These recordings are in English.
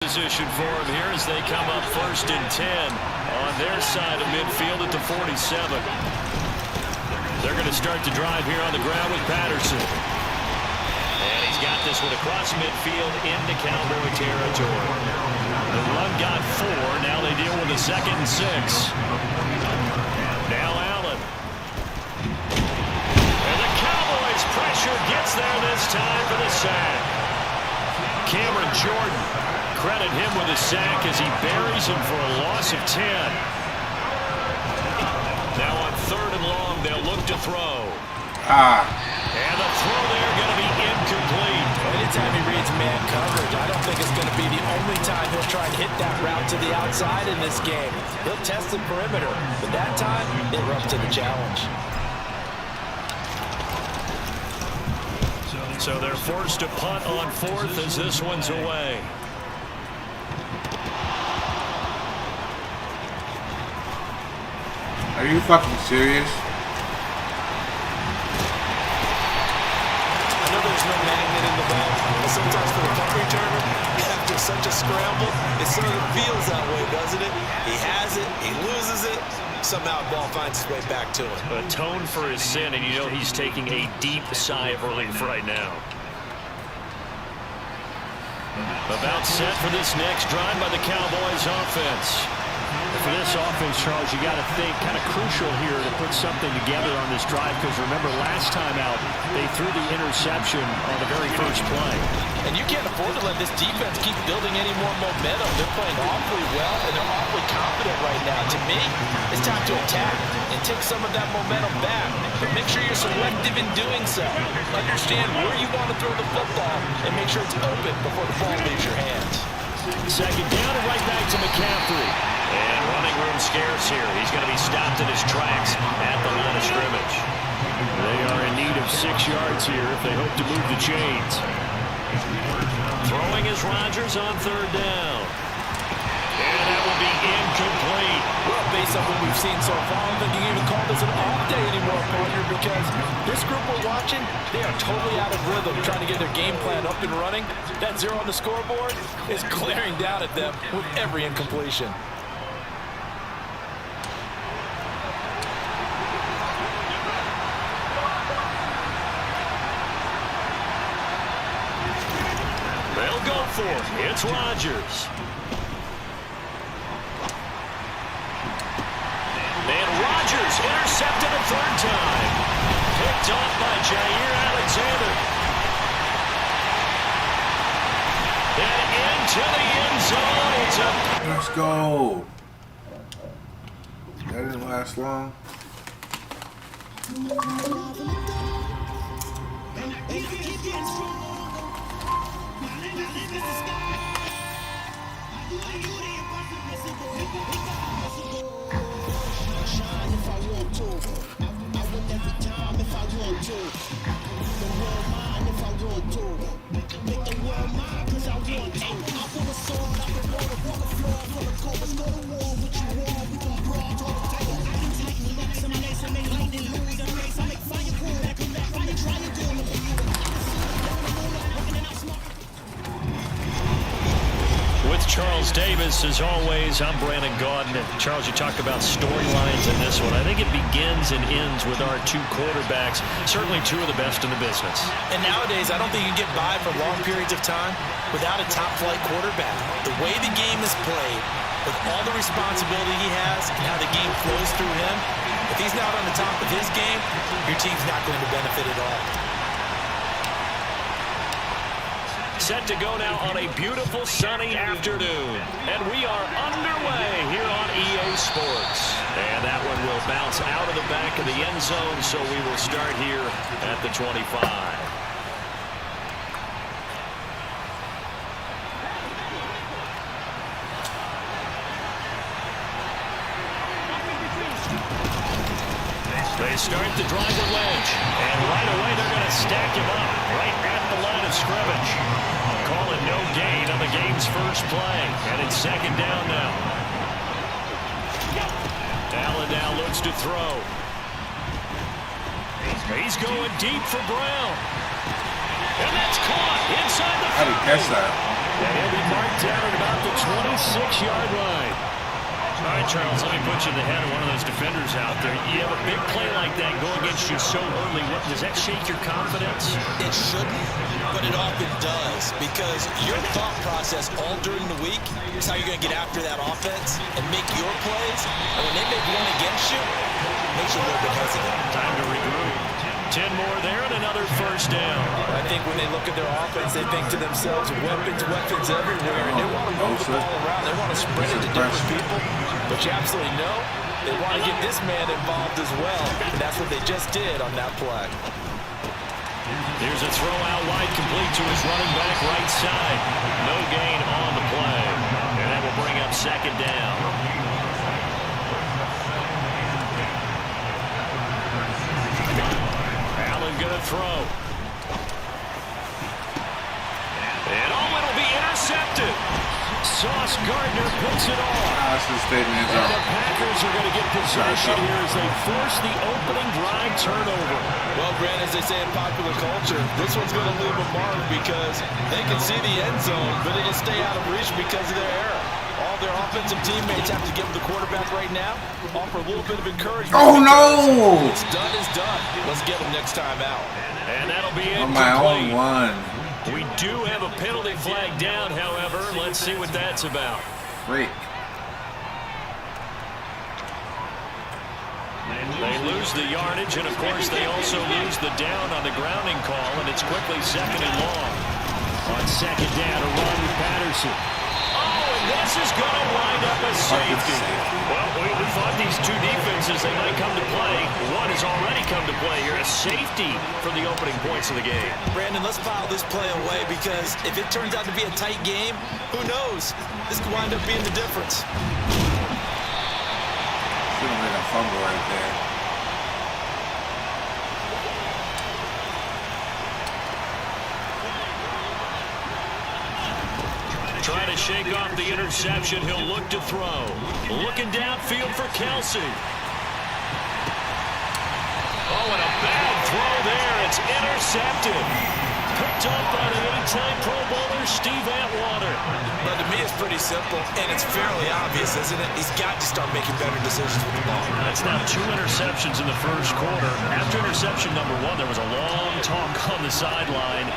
position for him here as they come up 1st and 10 on their side of midfield at the 47. They're going to start the drive here on the ground with Patterson. And he's got this one across midfield into Cowboy territory. The run got 4. Now they deal with a 2nd and 6. Now Allen. And the Cowboys pressure gets there this time for the sack. Cameron Jordan, credit him with a sack as he buries him for a loss of 10. Now on 3rd and long, they'll look to throw. And the throw there going to be incomplete. Anytime he reads man coverage, I don't think it's going to be the only time he'll try and hit that route to the outside in this game. He'll test the perimeter, but that time, they were up to the challenge. So they're forced to punt on 4th as this one's away. Are you fucking serious? I know there's no magnet in the ball, but sometimes for the punt returner, after such a scramble, it sort of feels that way, doesn't it? He has it, he loses it, somehow the ball finds its way back to him. Atone for his sin, and you know he's taking a deep sigh of relief right now. About set for this next drive by the Cowboys offense. For this offense, Charles, you got to think kind of crucial here to put something together on this drive, because remember last time out they threw the interception on the very first play. And you can't afford to let this defense keep building any more momentum. They're playing awfully well, and they're awfully confident right now. To me, it's time to attack and take some of that momentum back. But make sure you're selective in doing so. Understand where you want to throw the football and make sure it's open before the ball leaves your hands. 2nd down and right back to McCaffrey. And running room scarce here. He's going to be stopped in his tracks at the line of scrimmage. They are in need of 6 yards here if they hope to move the chains. Throwing is Rodgers on 3rd down. And that will be incomplete. Well, based on what we've seen so far, I don't think you can even call this an off day anymore, partner, because this group we're watching, they are totally out of rhythm trying to get their game plan up and running. That 0 on the scoreboard is glaring down at them with every incompletion. They'll go for it. It's Rodgers. And Rodgers intercepted a 3rd time. Picked off by Jair Alexander. And into the end zone. It's up. Let's go. That didn't last long. With Charles Davis, as always, I'm Brandon Gaudin. Charles, you talk about storylines in this one. I think it begins and ends with our 2 quarterbacks, certainly 2 of the best in the business. And nowadays, I don't think you can get by for long periods of time without a top-flight quarterback. The way the game is played, with all the responsibility he has and how the game flows through him, if he's not on the top of his game, your team's not going to benefit at all. Set to go now on a beautiful sunny afternoon. And we are underway here on EA Sports. And that one will bounce out of the back of the end zone, so we will start here at the 25. They start the drive with Lynch. And right away they're going to stack him up right at the line of scrimmage. Calling no gain on the game's first play. And it's 2nd down now. Allen now looks to throw. He's going deep for Brown. And that's caught inside the 50. How did he catch that? And he'll be marked down at about the 6-yard line. All right, Charles, let me put you in the head of one of those defenders out there. You have a big play like that go against you so early. Does that shake your confidence? It shouldn't, but it often does, because your thought process all during the week is how you're going to get after that offense and make your plays. And when they make one against you, it makes you a little bit hesitant. Time to regroup. 10 more there and another first down. I think when they look at their offense, they think to themselves, weapons everywhere, and they want to move the ball around. They want to spread it to different people, but you absolutely know they want to get this man involved as well, and that's what they just did on that play. Here's a throw out wide, complete to his running back right side. No gain on the play, and that will bring up second down. Going to throw. And it'll be intercepted. Sauce Gardner puts it on. That's the statement. And the Packers are going to get possession here as they force the opening drive turnover. Well, Grant, as they say in popular culture, this one's going to leave a mark because they can see the end zone, but it'll stay out of reach because of their error. All their offensive teammates have to give the quarterback right now, offer a little bit of encouragement. Oh, no! What's done is done. Let's get them next time out. And that'll be it. On my own one. We do have a penalty flag down, however. Let's see what that's about. Freak. They lose the yardage, and of course they also lose the down on the grounding call, and it's quickly second and long. On second down, a run with Patterson. This is going to wind up a safety. Well, we thought these two defenses, they might come to play. One has already come to play here. A safety for the opening points of the game. Brandon, let's file this play away because if it turns out to be a tight game, who knows? This could wind up being the difference. Should have made a fumble right there. Trying to shake off the interception. He'll look to throw. Looking downfield for Kelsey. Oh, and a bad throw there. It's intercepted. Picked up by the 8-time Pro Bowler, Steve Atwater. But to me, it's pretty simple, and it's fairly obvious, isn't it? He's got to start making better decisions with the ball. That's now 2 interceptions in the first quarter. After interception number 1, there was a long talk on the sideline.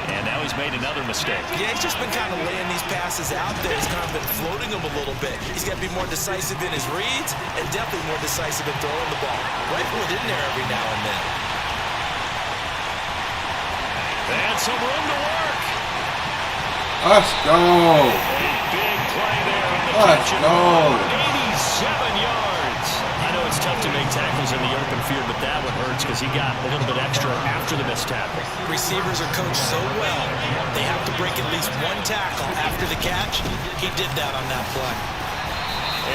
And now he's made another mistake. Yeah, he's just been kind of laying these passes out there. He's kind of been floating them a little bit. He's got to be more decisive in his reads and definitely more decisive in throwing the ball. Rifle it in there every now and then. And some room to work. Let's go. A big play there on the Let's catch. go. 87 yards. I know it's tough to make tackles in the open field, but that one hurts because he got a little bit extra after the missed tackle. Receivers are coached so well, they have to break at least one tackle after the catch. He did that on that play.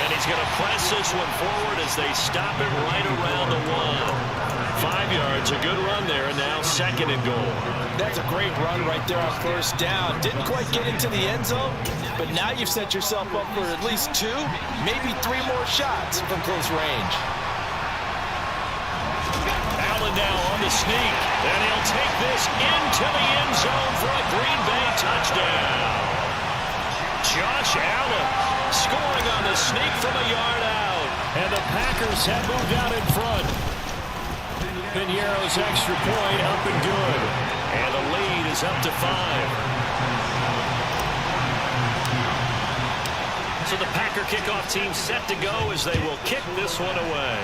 And he's going to press this one forward as they stop it right around the 1. 5 yards, a good run there, and now second and goal. That's a great run right there on first down. Didn't quite get into the end zone, but now you've set yourself up for at least 2, maybe 3 more shots from close range. Allen now on the sneak, and he'll take this into the end zone for a Green Bay touchdown. Josh Allen scoring on the sneak from a yard out. And the Packers have moved out in front. Piñeiro's extra point up and good. And the lead is up to 5. So the Packer kickoff team set to go as they will kick this one away.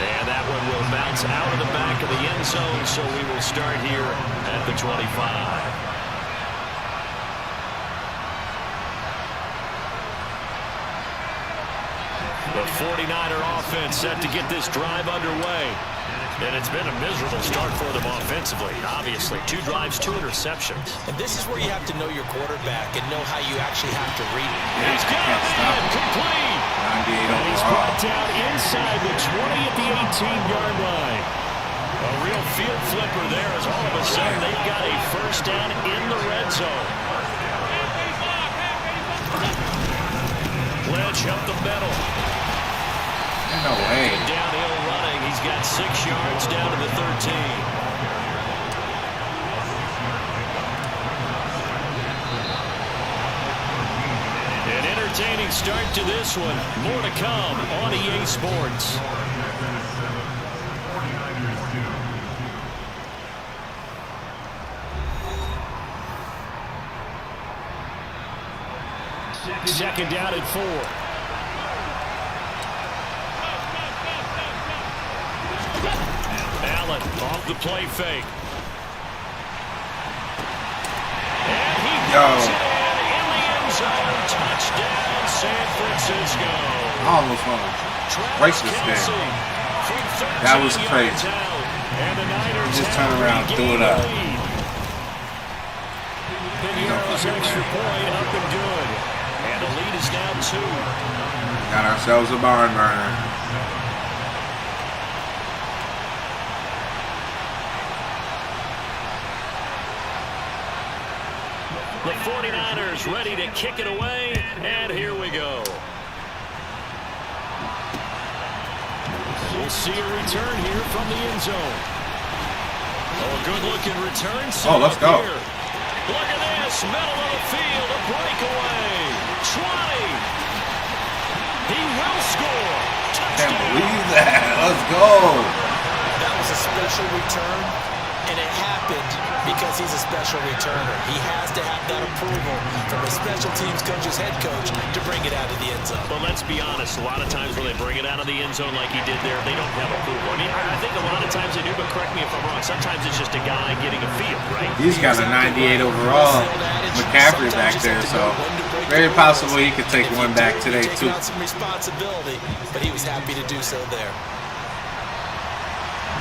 And that one will bounce out of the back of the end zone, so we will start here at the 25. The 49er offense set to get this drive underway. And it's been a miserable start for them offensively, obviously. 2 drives, 2 interceptions. And this is where you have to know your quarterback and know how you actually have to read it. He's got it in, complete. 98 And he's overall. brought down inside the 20 at the 18-yard line. A real field flipper there as all of a sudden they've got a first down in the red zone. Lynch up the middle. No way. Downhill running. He's got 6 yards down to the 13. entertaining start to this one. More to come on EA Sports. Second down at 4. Allen off the play fake. And he goes in the end zone. Touchdown, San Francisco. I almost want to break this game. That was crazy. Just turn around, do it up. Pignola's extra point up and good. And the lead is now 2. Got ourselves a barn burner. The 49ers ready to kick it away, and here we go. We'll see a return here from the end zone. Oh, a good-looking return. Oh, let's go. Here. Look at this, middle of the field, a breakaway. 20. He will score. Touchdown. Can't believe that. Let's go. That was a special return, and it happened because he's a special returner. He has to have that approval from a special teams coach's head coach to bring it out of the end zone. But let's be honest, a lot of times when they bring it out of the end zone like he did there, they don't have approval. I mean, I think a lot of times they do, but correct me if I'm wrong. Sometimes it's just a guy getting a feel, right? He's got a 98 overall. McCaffrey back there, so very possible he could take one back today, too. Some responsibility, but he was happy to do so there.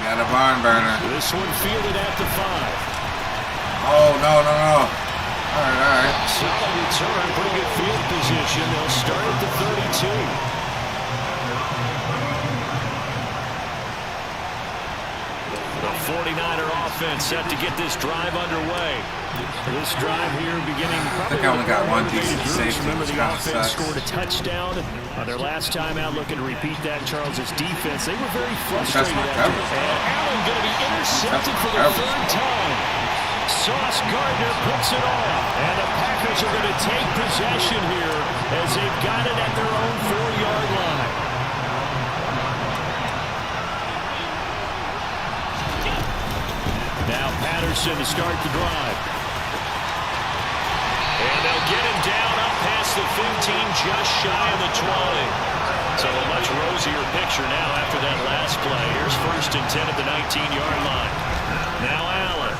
Got a barn burner. This one fielded at the 5. Oh, no. All right. Solid return, pretty good field position. They'll start at the 32. The 49er offense set to get this drive underway. This drive here beginning. I think I only got one decent safety. Remember, the offense Sucks. scored a touchdown on their last time out, looking to repeat that. Charles' defense, they were very frustrated. And Allen going to be intercepted for the 3rd time. Sauce Gardner puts it off, and the Packers are going to take possession here as they've got it at their own 4-yard line. Now Patterson to start the drive. And they'll get him down up past the 15, just shy of the 20. So a much rosier picture now after that last play. Here's 1st and 10 at the 19-yard line. Now Allen.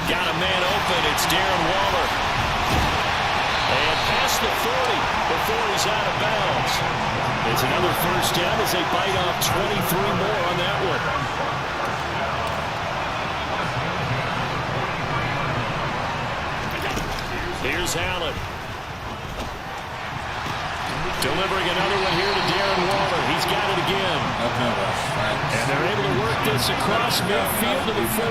Got a man open. It's Darren Waller. And past the 40 before he's out of bounds. It's another 1st down as they bite off 23 more on that one. Here's Allen. Delivering another one here to Darren Waller. He's got it again. And they're able to work this across midfield to the 48.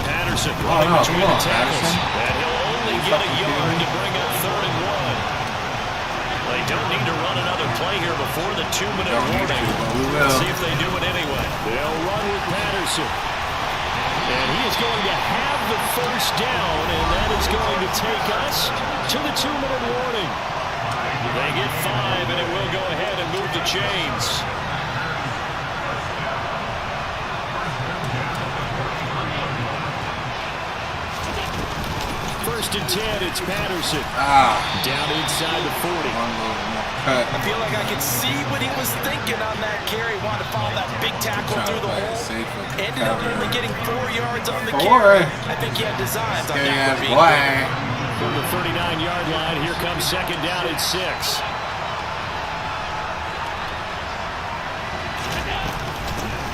Patterson running between the tackles. And he'll only get a yard to bring up 3rd and 1. They don't need to run another play here before the 2-minute warning. Let's see if they do it anyway. They'll run with Patterson. And he is going to have the 1st down, and that is going to take us to the 2-minute warning. They get 5, and it will go ahead and move the chains. First and 10, it's Patterson. Down inside the 40. I feel like I could see what he was thinking on that carry. Wanted to follow that big tackle through the hole. Ended up only getting 4 yards on the carry. I think he had designs on that one. From the 39-yard line, here comes 2nd down at 6.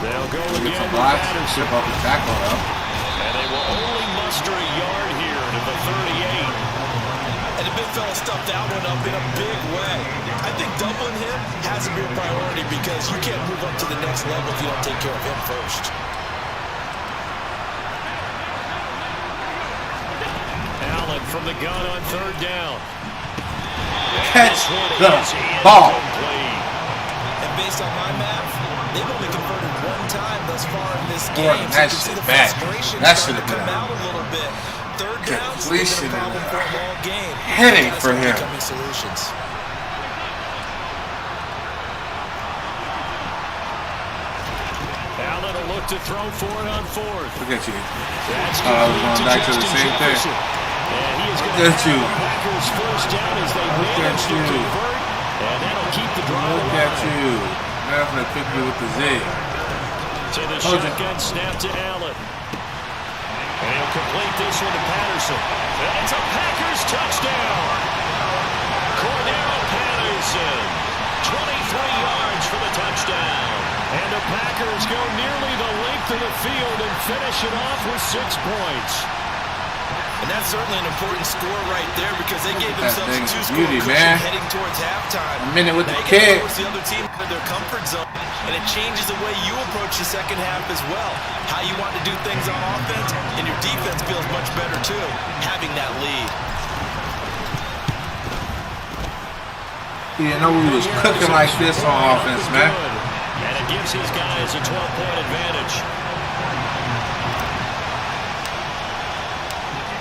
They'll go again with Patterson. And they will only muster a yard here to the 38. And the big fella stuffed that one up in a big way. I think doubling him has to be a priority because you can't move up to the next level if you don't take care of him first. Allen from the gun on 3rd down. Catch the ball. And based on my math, they've only converted 1 time thus far in this game. That shit bad. That should have been out a little bit. 3rd down, completion and headache for him. Allen will look to throw for it on fourth. Look at you. That's I was going back to the same thing. And he is going Look at you. Packers first down as they Look at manage to you. convert, and that'll keep the drive Look alive. at you. Now I'm going to pick you with the zig. To the shotgun snap to Allen. And he'll complete this one to Patterson. And it's a Packers touchdown. Cordero Patterson, 23 yards for the touchdown. And the Packers go nearly the length of the field and finish it off with 6 points. And that's certainly an important score right there because they gave themselves a 2-score beauty, cushion man. heading towards halftime. A minute with Now the you get to kid. force the other team out of their comfort zone, and it changes the way you approach the second half as well. How you want to do things on offense, and your defense feels much better too, having that lead. He didn't know we was cooking like this on offense, man. And it gives his guys a 12-point advantage.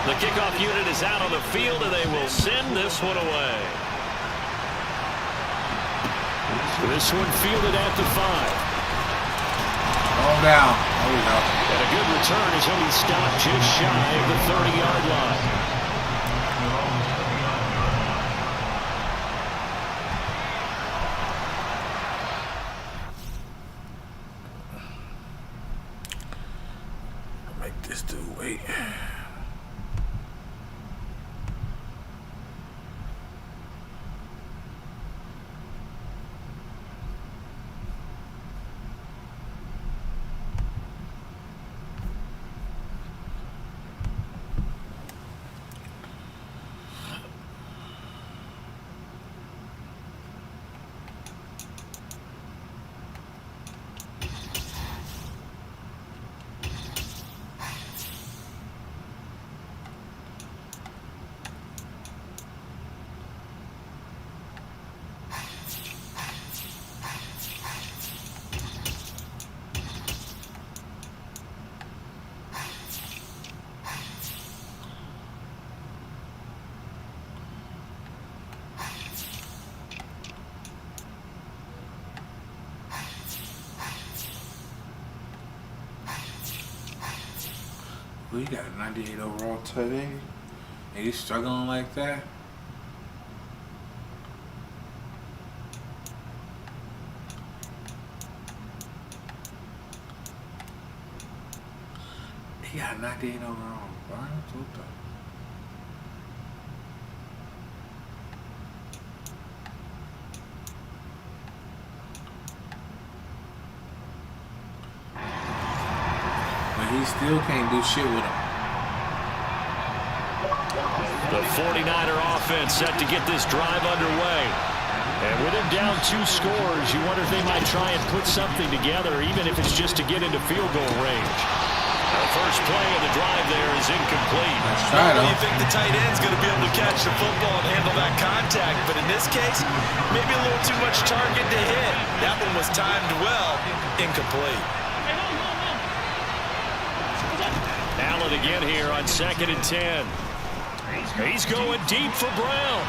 The kickoff unit is out on the field, and they will send this one away. This one fielded at the 5. All down. There we go. And a good return as he'll be stopped just shy of the 30-yard line. Make this dude wait. We got a 98 overall today. And he's struggling like that. He got a 98 overall. Brian, what the? He still can't do shit with him. The 49er offense set to get this drive underway. And with him down 2 scores, you wonder if they might try and put something together, even if it's just to get into field goal range. The first play of the drive there is incomplete. Let's try it. You think the tight end's going to be able to catch the football and handle that contact, but in this case, maybe a little too much target to hit. That one was timed well, incomplete. Allen again here on 2nd and 10. He's going deep for Brown.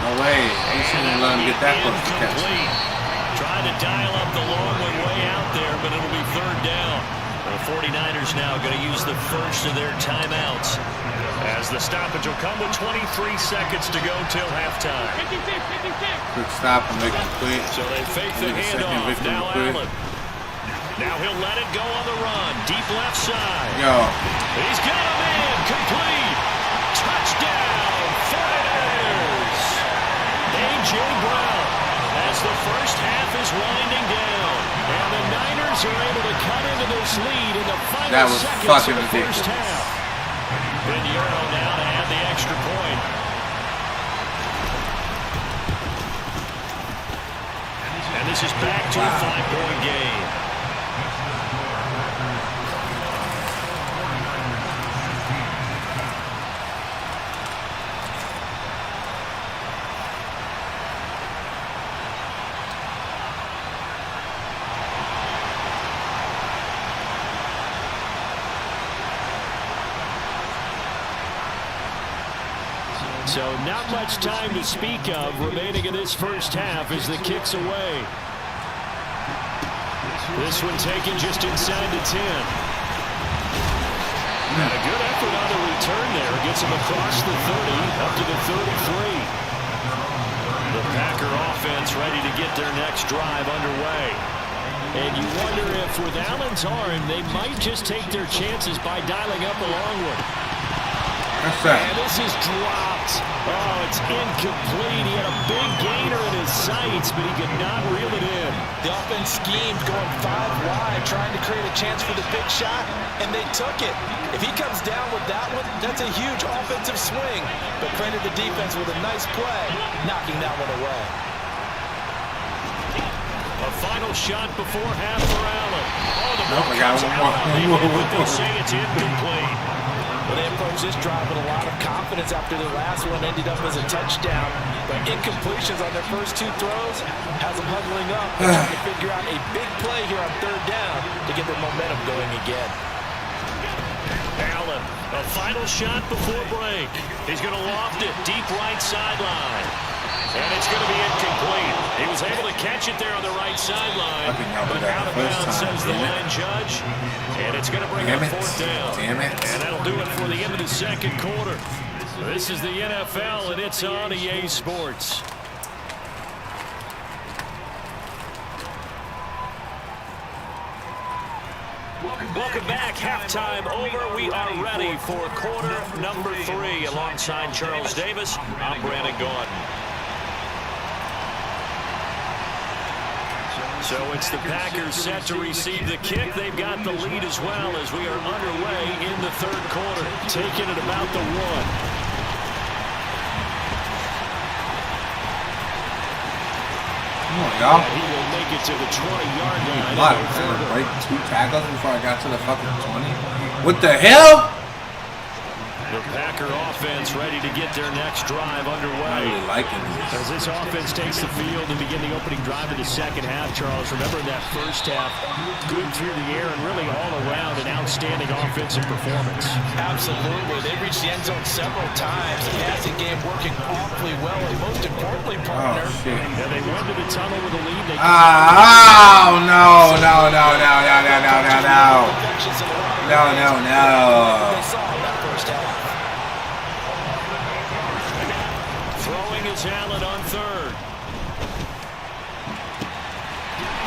No way. He shouldn't let him get that close to catch. Trying to dial up the long one way out there, but it'll be 3rd down. The 49ers now going to use the first of their timeouts, as the stoppage will come with 23 seconds to go till halftime. Quick stop and make it quick. So they fake the handoff. Now Allen. Now he'll let it go on the run. Deep left side. Yo. He's got him in. Complete. Touchdown. 49ers. A.J. Brown as the first half is winding down. And the Niners are able to cut into this lead in the final seconds of the first half. Ben Euro now to add the extra point. And this is back to a 5-point game. So not much time to speak of remaining in this first half as the kick's away. This one taken just inside the 10. And a good effort on the return there. Gets him across the 30, up to the 33. The Packer offense ready to get their next drive underway. And you wonder if with Allen's arm, they might just take their chances by dialing up a long one. And this is dropped. Oh, it's incomplete. He had a big gainer in his sights, but he could not reel it in. The offense schemed going 5 wide, trying to create a chance for the big shot, and they took it. If he comes down with that one, that's a huge offensive swing. But credit the defense with a nice play, knocking that one away. A final shot before half for Allen. Oh, the ball got comes one out. more. They say it's incomplete. Well, they approached this drive with a lot of confidence after their last one ended up as a touchdown. But incompletions on their first 2 throws has them huddling up and trying to figure out a big play here on 3rd down to get their momentum going again. Allen, a final shot before break. He's going to loft it deep right sideline. And it's going to be incomplete. He was able to catch it there on the right sideline. But out of bounds, says the line judge. And it's going to bring up 4th down. Damn it. And that'll do it for the end of the second quarter. This is the NFL, and it's on EA Sports. Welcome back. Halftime over. We are ready for quarter number 3. Alongside Charles Davis, I'm Brandon Gordon. So it's the Packers set to receive the kick. They've got the lead as well as we are underway in the 3rd quarter. Taking it about the 1. Come on, y'all. He will make it to the 20-yard line. What? I'm trying to break 2 tackles before I got to the fucking 20. What the hell? The Packer offense ready to get their next drive I underway. really liking As this offense takes the field and begin the opening drive of the second half, Charles, remember in that first half, good through the air and really all around an outstanding offensive performance. Absolutely. They reached the end zone several times. The passing game working awfully well. And most importantly, partner. Oh, shit. And they went to the tunnel with a lead. They Oh, no. No. They saw in that first half. Throwing is Allen on 3rd.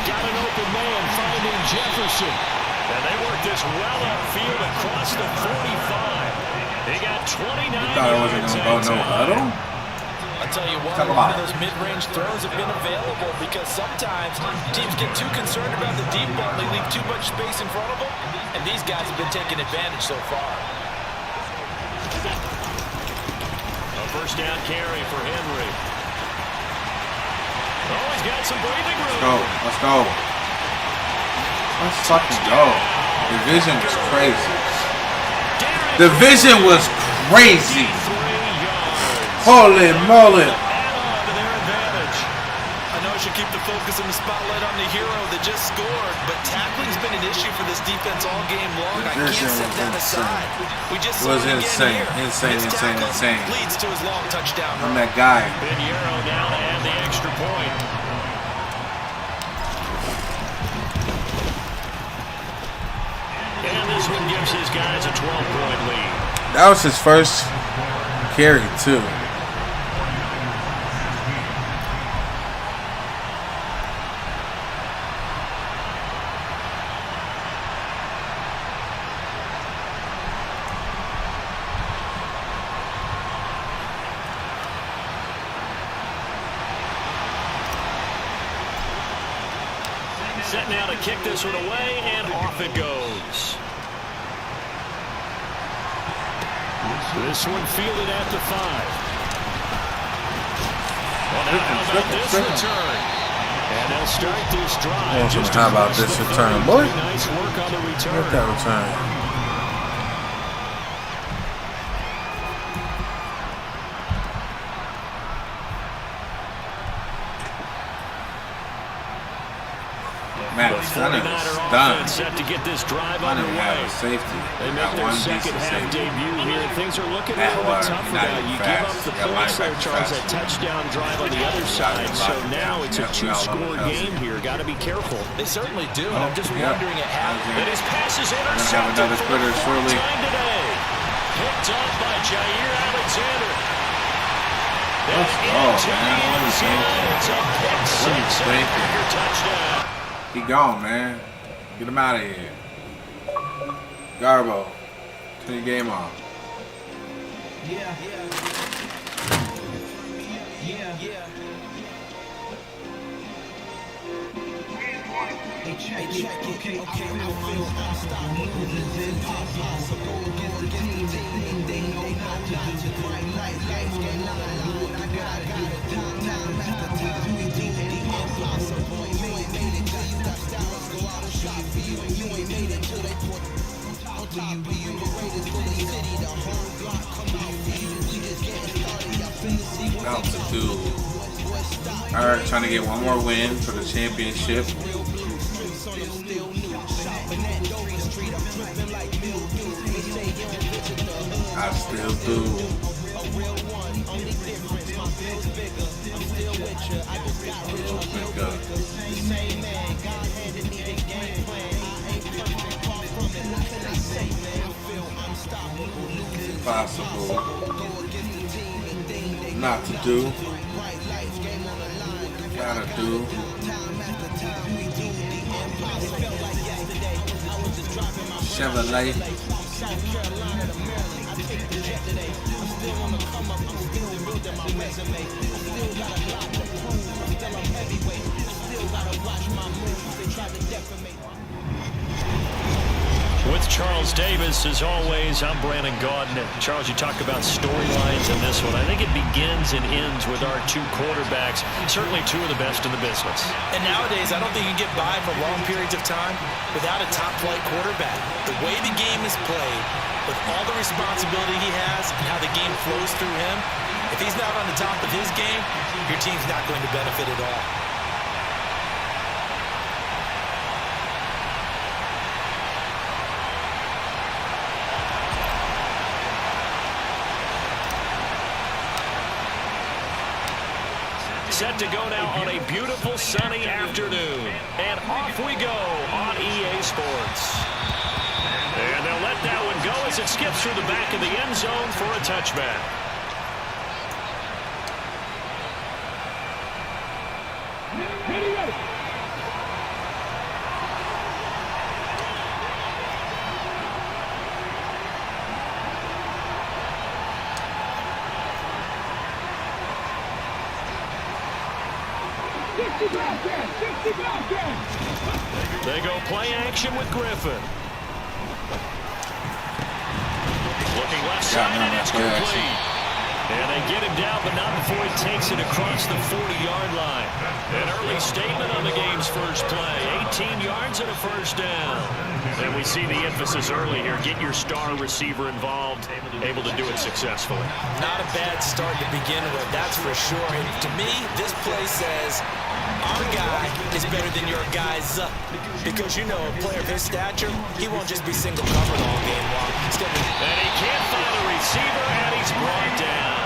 Got an open man finding Jefferson. And they worked this well upfield across the 45. They got 29 You thought it wasn't going to go no huddle? I'll tell you what, Talk a about lot of those mid-range throws have been available because sometimes teams get too concerned about the deep ball. They leave too much space in front of them, and these guys have been taking advantage so far. A first down carry for Henry. Oh, he's got some breathing room. Let's go. Let's fucking go. The vision was crazy. The vision was crazy. Holy moly. I know I should keep the focus and the spotlight on the hero that just scored, but tackling's been an issue for this defense all game long. I can't set that aside. We just saw it again here. Insane. Leads to his long touchdown. I'm that guy. Pinheiro now to add the extra point. And this one gives his guys a 12-point lead. That was his first carry, too. Set now to kick this one away, and off it goes. This one fielded at the 5. Well, now how about this return? And they'll start this drive. How about this return, boy? Nice work on the return. Look at that return. Man, The 49er offense set to get this drive underway. Safety. They make their second half debut here, and things are looking a little bit tougher now. You give up the points there, Charles, that touchdown drive on the other side. So now it's a two-score game here. Got to be careful. They certainly do, and I'm just wondering at half. That his pass is intercepted. Another Twitter shortly. Today. Picked off by Jair Alexander. Let's go, man. What is It's a pick six and a Packer touchdown. He gone, man. Get him out of here. Garbo, turn your game on. Yeah. Okay. I feel unstoppable. It's impossible. Against the team, they know not to fight life's game on the line. I got it. Time after time, we do the impossible. You ain't made it till you touched down. Let's go out and shot for you. And you ain't made it till they put on top of you. You the greatest for the city. The whole block come out for you. We just getting started. Y'all finna see what Out to do. Alright, trying to get one more win for the championship. I still do. Possible not to do. Gotta do. Chevrolet. With Charles Davis, as always, I'm Brandon Gaudin. Charles, you talk about storylines in this one. I think it begins and ends with our two quarterbacks, certainly two of the best in the business. And nowadays, I don't think you can get by for long periods of time without a top-flight quarterback. The way the game is played, with all the responsibility he has and how the game flows through him, if he's not on the top of his game, your team's not going to benefit at all. Set to go now on a beautiful sunny afternoon. And off we go on EA Sports. And they'll let that one go as it skips through the back of the end zone for a touchback. They go play action with Griffin. Looking left side, and it's complete. And they get him down, but not before he takes it across the 40-yard line. An early statement on the game's first play. 18 yards and a first down. And we see the emphasis early here. Get your star receiver involved, able to do it successfully. Not a bad start to begin with, that's for sure. And to me, this play says our guy is better than your guy's. Because, you know, a player of his stature, he won't just be single-covered all game long. And he can't find a receiver, and he's brought down.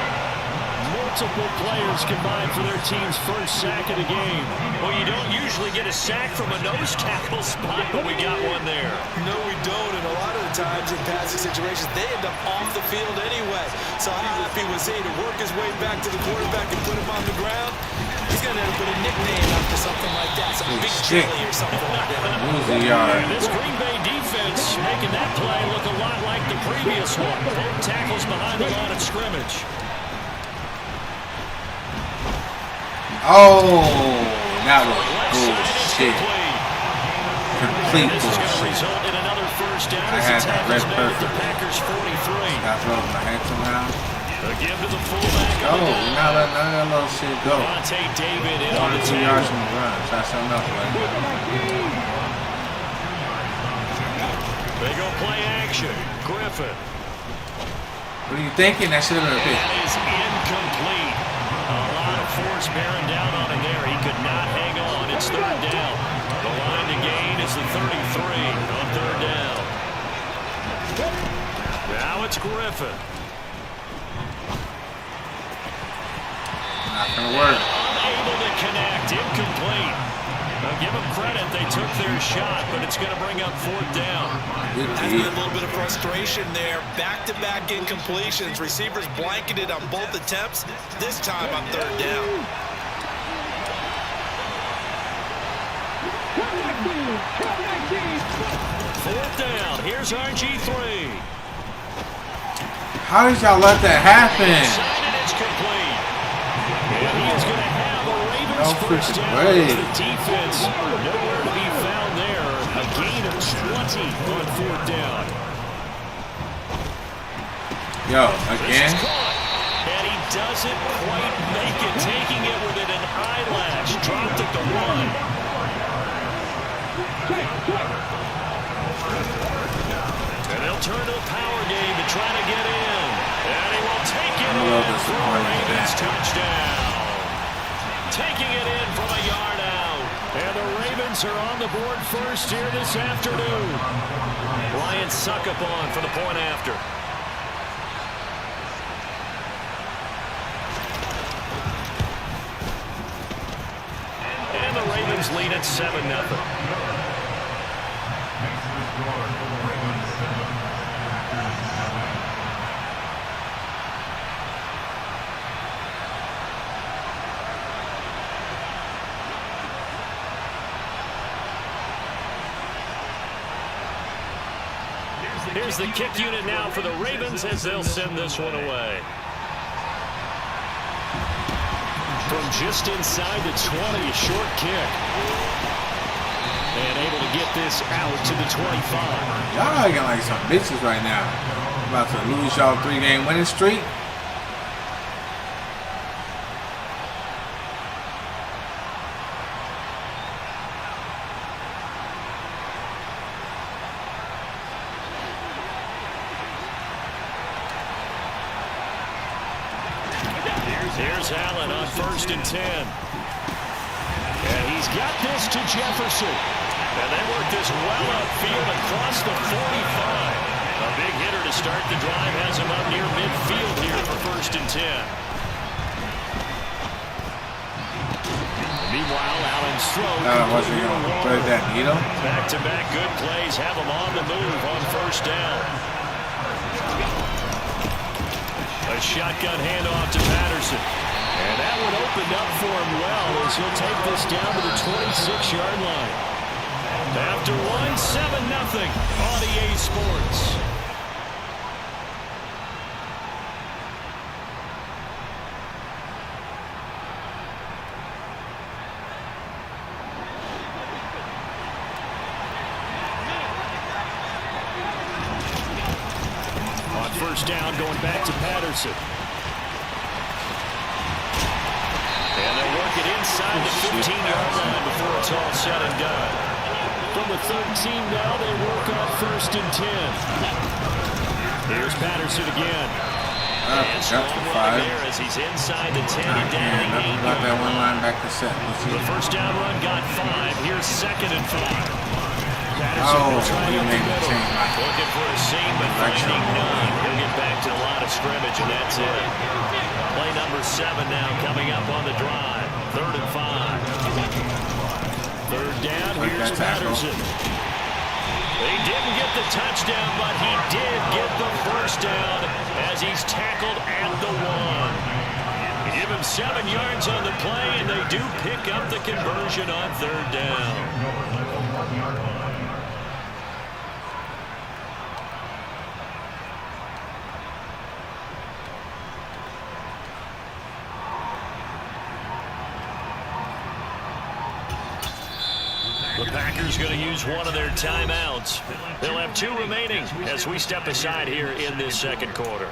Multiple players combined for their team's first sack of the game. Well, you don't usually get a sack from a nose tackle spot, but we got one there. No, we don't, and a lot of the times in passing situations, they end up off the field anyway. So if he was able to work his way back to the quarterback and put him on the ground, he's going to end up with a nickname after something like that, some big chili or something like that. This Green Bay defense making that play look a lot like the previous one. 4 tackles behind the line of scrimmage. Oh, that was bullshit. Complete bullshit. I had that red perfect. Got thrown in my head somehow. Give to the fullback. Oh, you're not letting none of that little shit go. David in 1 or 2 yards from the run. Try something else like that. They go play action. Griffin. What are you thinking? That should have been a pick. That is incomplete. A lot of force bearing down on him there. He could not hang on. It's third down. The line to gain is the 33 on third down. Now it's Griffin. Not gonna work. Unable to connect. Incomplete. Now give them credit. They took their shot, but it's going to bring up fourth down. Has been a little bit of frustration there. Back-to-back incompletions. Receivers blanketed on both attempts. This time on third down. Fourth down. Here's RG3. How did y'all let that happen? It's complete. And he is going to have a Ravens first down. The defense nowhere to be found there. A gain of 20 on fourth down. Yo, again? And he doesn't quite make it, taking it within an eyelash. Dropped at the 1. And they'll turn to a power game to try to get in. And he will take it in for a Ravens touchdown. Taking it in from a yard out. And the Ravens are on the board first here this afternoon. Ryan Succop for the point after. And the Ravens lead at 7-0. Here's the kick unit now for the Ravens as they'll send this one away. From just inside the 20, a short kick. And able to get this out to the 25. Y'all acting like some bitches right now. About to lose y'all 3-game winning streak. Here's Allen on 1st and 10. And he's got this to Jefferson. And they work this well upfield across the 45. A big hitter to start the drive has him up near midfield here for 1st and 10. Meanwhile, Allen's throw. Wasn't going to thread that needle. Back-to-back good plays have him on the move on 1st down. A shotgun handoff to Patterson. And that one opened up for him well as he'll take this down to the 26-yard line. After 7-0 on EA Sports. On 1st down, going back to Patterson. And they'll work it inside the 15-yard line before it's all said and done. From the 13 now, they work on 1st and 10. Here's Patterson again. And strong run there as he's inside the 10 and down. Got that one linebacker set. The 1st down run got 5. Here's 2nd and 5. Patterson will try up the middle. Looking for a seam, but finding none. He'll get back to the line of scrimmage, and that's it. Play number 7 now coming up on the drive. 3rd and 5. 3rd down, here's Patterson. He didn't get the touchdown, but he did get the 1st down as he's tackled at the 1. Give him 7 yards on the play, and they do pick up the conversion on 3rd down. The Packers going to use one of their timeouts. They'll have 2 remaining as we step aside here in this 2nd quarter.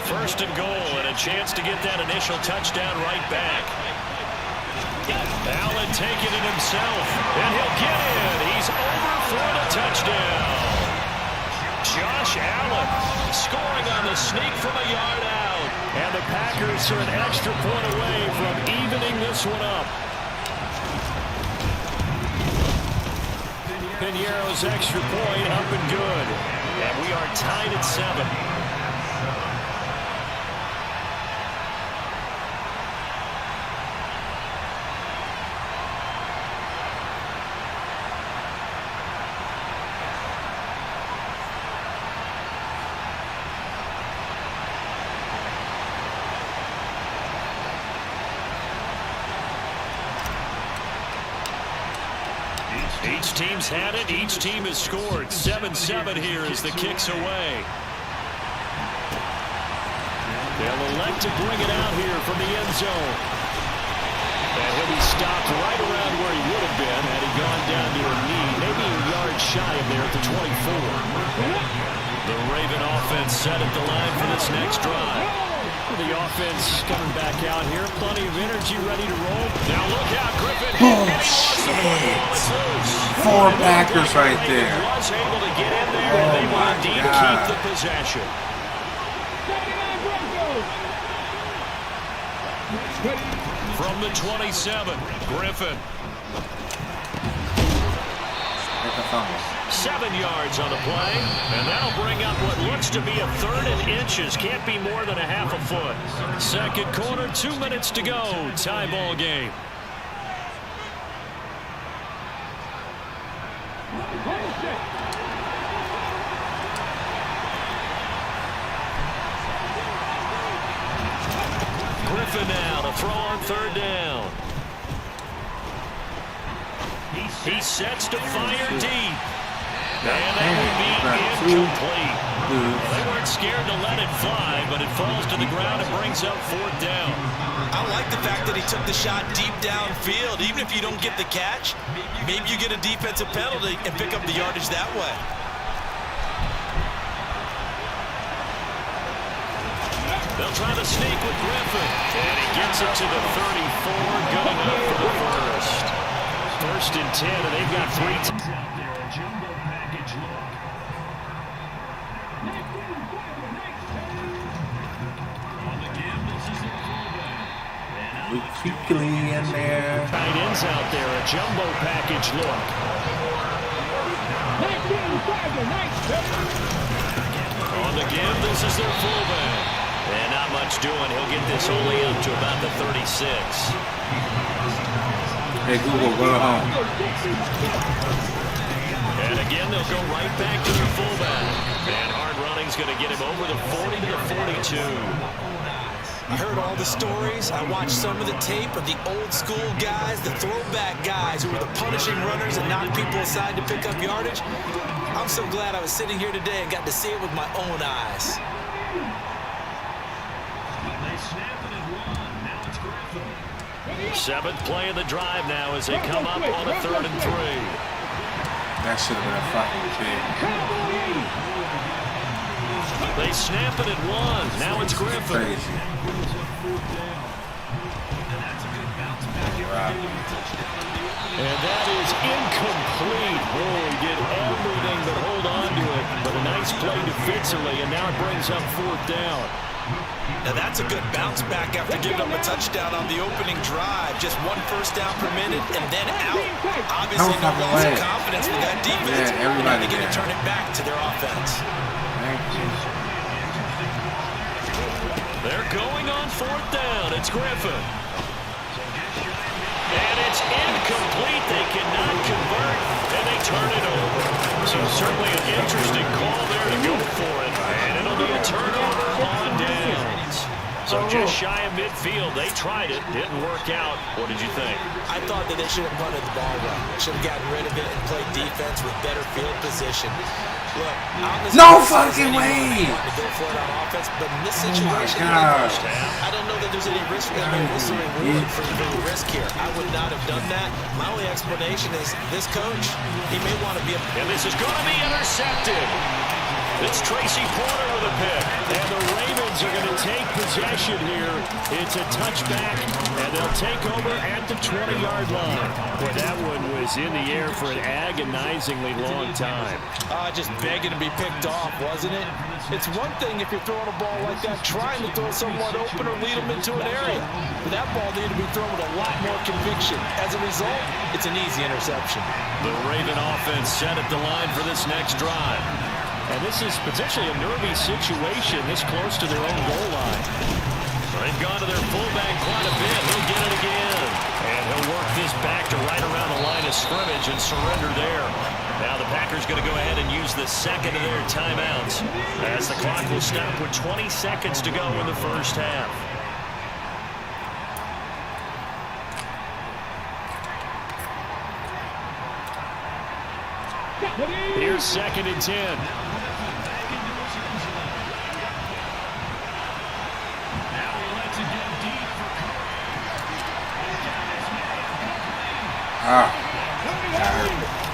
First and goal, and a chance to get that initial touchdown right back. Allen taking it himself, and he'll get in. He's over for the touchdown. Josh Allen scoring on the sneak from a yard out. And the Packers are an extra point away from evening this one up. Piñeiro's extra point up and good. And we are tied at 7. Each team's had it. Each team has scored. 7-7 here as the kick's away. They'll elect to bring it out here from the end zone. And he'll be stopped right around where he would have been had he gone down to a knee. Maybe a yard shy of there at the 24. The Raven offense set at the line for this next drive. The offense coming back out here. Plenty of energy ready to roll. Now look out, Griffin. Bullshit. 4 Packers right there. Was able to get in there, and they will indeed keep the possession. From the 27, Griffin. 7 yards on the play, and that'll bring up what looks to be a 3rd and inches. Can't be more than a half a foot. Second quarter, 2 minutes to go. Tie ball game. Griffin now to throw on 3rd down. He sets to fire deep. And that would be incomplete. They weren't scared to let it fly, but it falls to the ground and brings up 4th down. I like the fact that he took the shot deep downfield. Even if you don't get the catch, maybe you get a defensive penalty and pick up the yardage that way. They'll try to sneak with Griffin. And he gets it to the 34. Good enough for the first. 1st and 10, and they've got 3 out there. A jumbo package look. On the give, this is their fullback. Quickly in there. Tight ends out there, a jumbo package look. On the give, this is their fullback. And not much doing. He'll get this only up to about the 36. Hey, Google, go home. And again, they'll go right back to their fullback. And hard running's going to get him over the 40 to the 42. I heard all the stories. I watched some of the tape of the old school guys, the throwback guys who were the punishing runners and knocked people aside to pick up yardage. I'm so glad I was sitting here today and got to see it with my own eyes. 7th play of the drive now as they come up on a 3rd and 3. That should have been a fucking kick. They snap it at 1. Now it's Griffin. Crazy. And that is incomplete. Boy, he did everything but hold on to it. But a nice play defensively, and now it brings up 4th down. Now that's a good bounce back after giving up a touchdown on the opening drive. Just 1 first down per minute and then out. Obviously no loss of confidence with that defense. Yeah, everybody going to turn it back to their offense. They're going on 4th down. It's Griffin. And it's incomplete. They cannot convert, and they turn it over. So certainly an interesting call there to go for it. And it'll be a turnover on downs. So just shy of midfield. They tried it. Didn't work out. What did you think? I thought that they should have punted the ball well. Should have gotten rid of it and played defense with better field position. Look, no fucking way! To go for it on offense, but in this situation, I don't know that there's any risk. What's the reward for the risk here? I would not have done that. My only explanation is this coach, he may want to be. And this is going to be intercepted. It's Tracy Porter with a pick. And the Ravens are going to take possession here. It's a touchback, and they'll take over at the 20-yard line. Boy, that one was in the air for an agonizingly long time. Just begging to be picked off, wasn't it? It's one thing if you're throwing a ball like that, trying to throw someone open or lead them into an area. But that ball needed to be thrown with a lot more conviction. As a result, it's an easy interception. The Raven offense set at the line for this next drive. And this is potentially a nervy situation this close to their own goal line. They've gone to their fullback quite a bit. He'll get it again. And he'll work this back to right around the line of scrimmage and surrender there. Now the Packers going to go ahead and use the second of their timeouts as the clock will stop with 20 seconds to go in the first half. Here's 2nd and 10.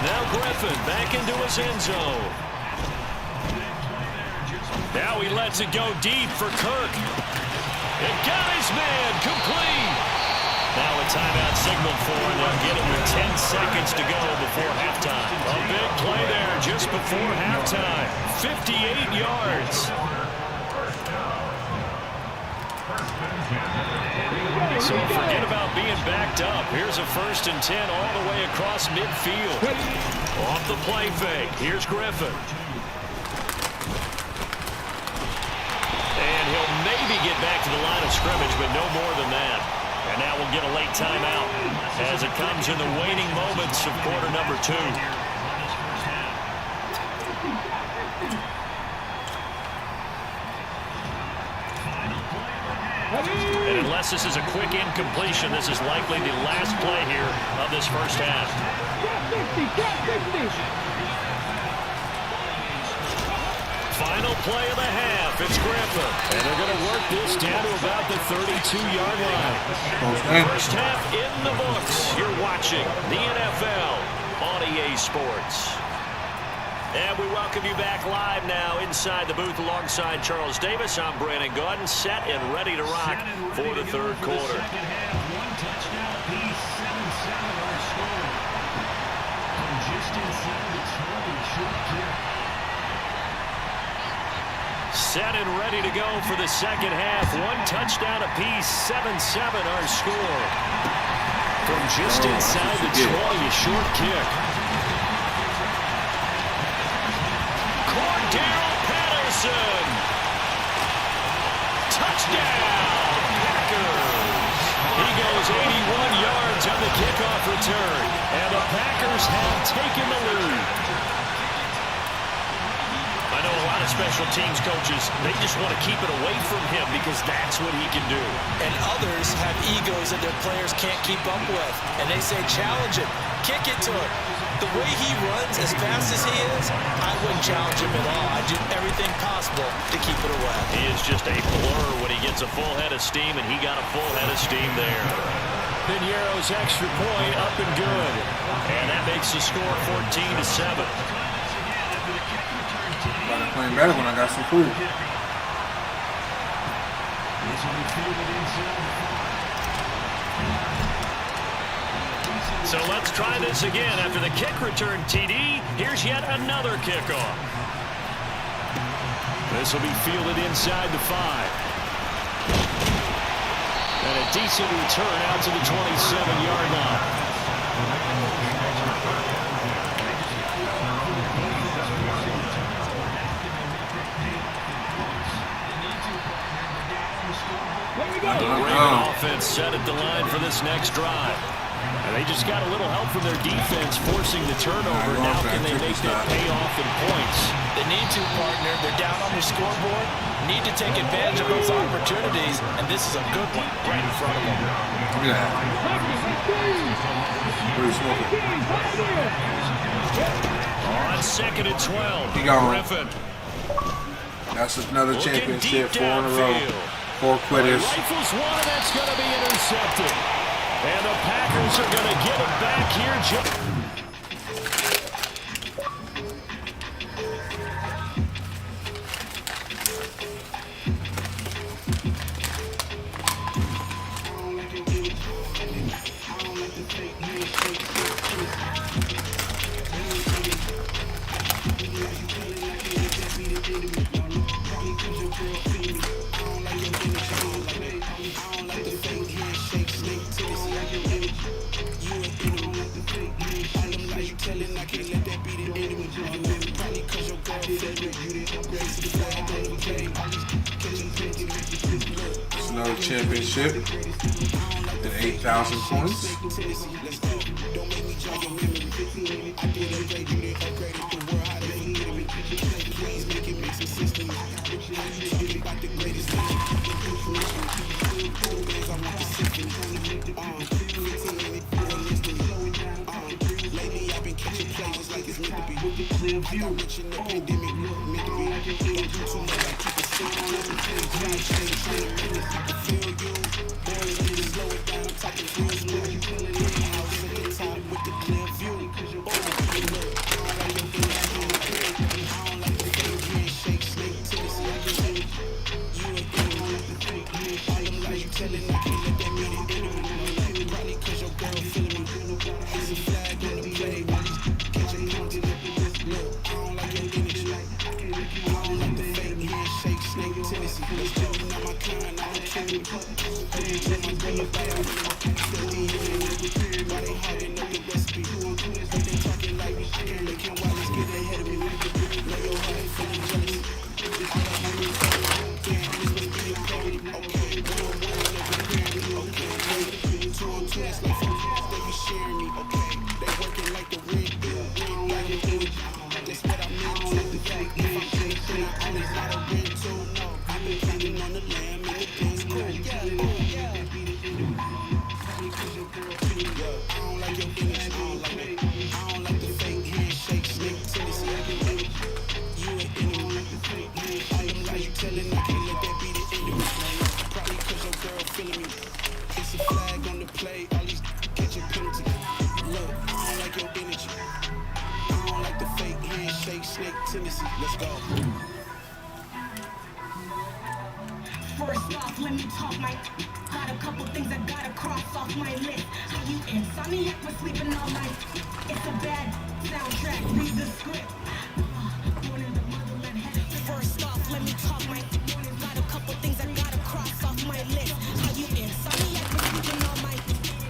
Now Griffin back into his end zone. Now he lets it go deep for Kirk. It got his man complete. Now a timeout signaled for, and they'll get it with 10 seconds to go before halftime. A big play there just before halftime. 58 yards. So forget about being backed up. Here's a 1st and 10 all the way across midfield. Off the play fake. Here's Griffin. And he'll maybe get back to the line of scrimmage, but no more than that. And now we'll get a late timeout as it comes in the waning moments of quarter number 2. And unless this is a quick incompletion, this is likely the last play here of this first half. Final play of the half. It's Griffin. And they're going to work this down to about the 32-yard line. First half in the books. You're watching the NFL on EA Sports. And we welcome you back live now inside the booth alongside Charles Davis. I'm Brandon Gaudin, set and ready to rock for the third quarter. Set and ready to go for the second half. 1 touchdown apiece, 7-7 our score. From just inside the 20, a short kick. Patterson. Touchdown, Packers. He goes 81 yards on the kickoff return, and the Packers have taken the lead. I know a lot of special teams coaches, they just want to keep it away from him because that's what he can do. And others have egos that their players can't keep up with, and they say challenge him, kick it to him. The way he runs as fast as he is, I wouldn't challenge him at all. I'd do everything possible to keep it away. He is just a blur when he gets a full head of steam, and he got a full head of steam there. Piñeiro's extra point up and good. And that makes the score 14-7. I'm playing better when I got some food. So let's try this again. After the kick return TD, here's yet another kickoff. This will be fielded inside the 5. And a decent return out to the 27-yard line. The Raven offense set at the line for this next drive. And they just got a little help from their defense forcing the turnover. Now can they make that pay off in points? They need to, partner. They're down on their scoreboard. Need to take advantage of those opportunities. And this is a good one right in front of them. Look at that. Pretty smoking. On 2nd and 12. He gone. Griffin. That's another championship, 4 in a row. 4 quitters. Rifles one, and that's going to be intercepted. And the Packers are going to get it back here. It's another championship and 8,000 points. First off, let me talk my. Got a couple things I gotta cross off my list. How you insomniac for sleeping all night? It's a bad soundtrack. Read the script. Born in the motherland. First off, let me talk my. Got a couple things I gotta cross off my list. How you insomniac for sleeping all night?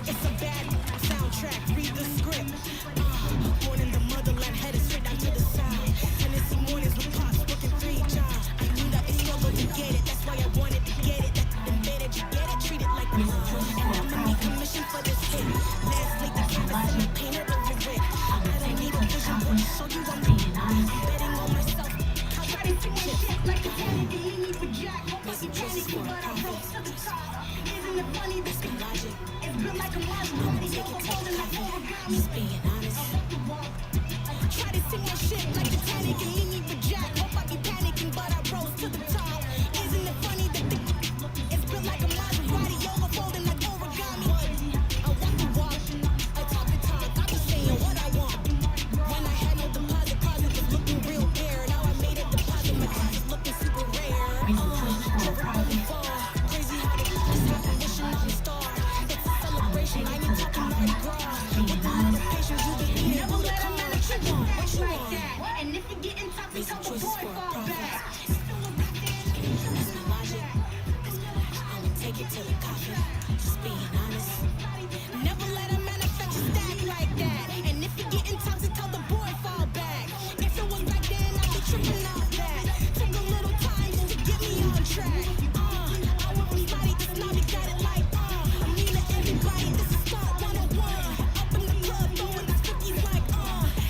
It's a bad soundtrack. Read the script. Born in the motherland, headed straight down to the side. Tennessee mornings with pops working 3 jobs. I knew that it's struggle to get it. That's why I wanted to get it. That embedded, you get it, treat it like this. And I'm gonna make commission for this hit. Last the canvas and the painter over it. I don't need a vision board to show you I'm betting on myself. I try to do my shit like a Kennedy. You need for Jack. Hope I can panicking, but I rose to the top. Isn't it funny? This is logic. It's built like a Martian party. You're falling like origami. Just being honest. Try to sing my shit like the Titanic and leave me for Jack. Hope I be panicking, but I rose to the top. Isn't it funny that it's built like a Maserati, overfolding like origami? I walk the walk, I talk the talk, I be saying what I want. When I had no deposit, closet was looking real bare. Now I made a deposit, my closet's looking super rare. Crazy how they just happen, wishing on a star. It's a celebration, I ain't talking Mardi Gras. With the notifications you be eating, who the come out what you want, what you want. And if you get in touch with the boy, fall back. That's my logic. I'ma take it to the coffin. Just being honest. Never let a manifest a stack like that. And if you get in touch, tell the boy fall back. If it was back then, I'd be tripping off that. Took a little time just to get me on track. I went from snotty to snobby, got it like I'm mean to everybody. This is Start 101. Up in the club, throwing the cookies like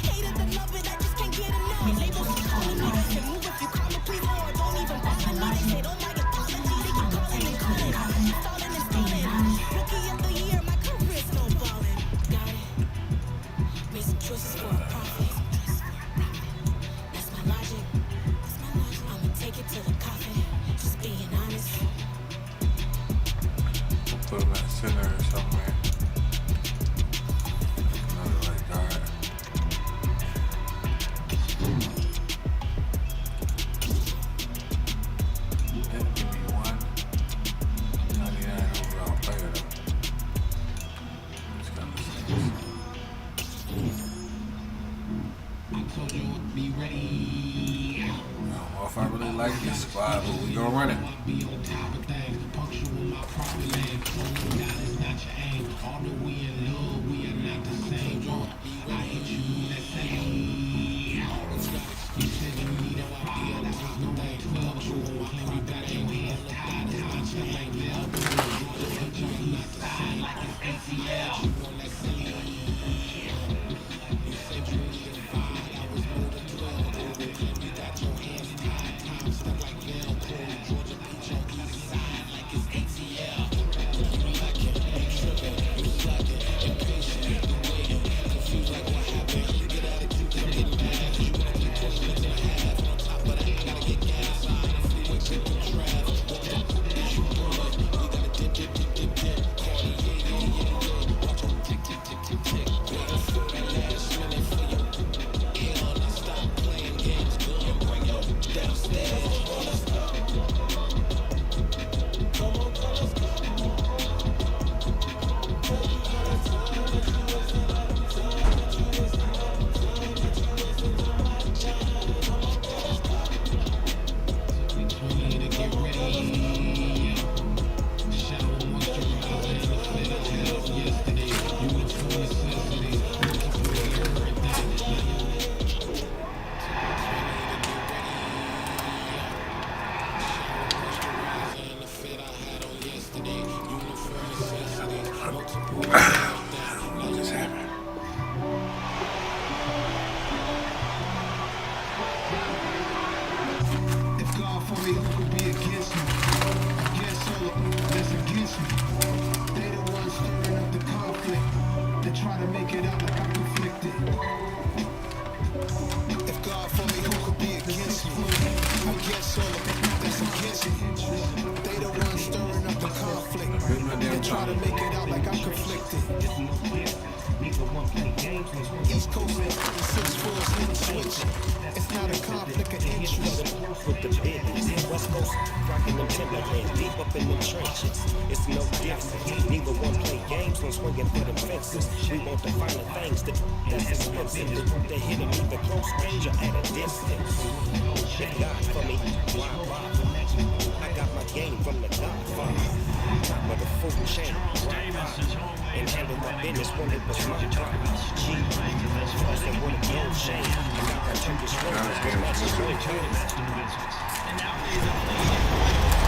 hate it and love it, I just can't get enough. Labels keep calling me, they say move if you call me, please Lord, don't even bother me. They say don't like apology, they keep calling and calling. Stalling and stalling. Rookie of the year, my career snowballing. Got it. Made some choices for a profit. That's my logic. I'ma take it to the coffin. Just being honest. Put him at center or somewhere. Another like that. Then give me 199 overall player though. It's kind of sense. I told you be ready. Well, if I Squad, but we gonna run it.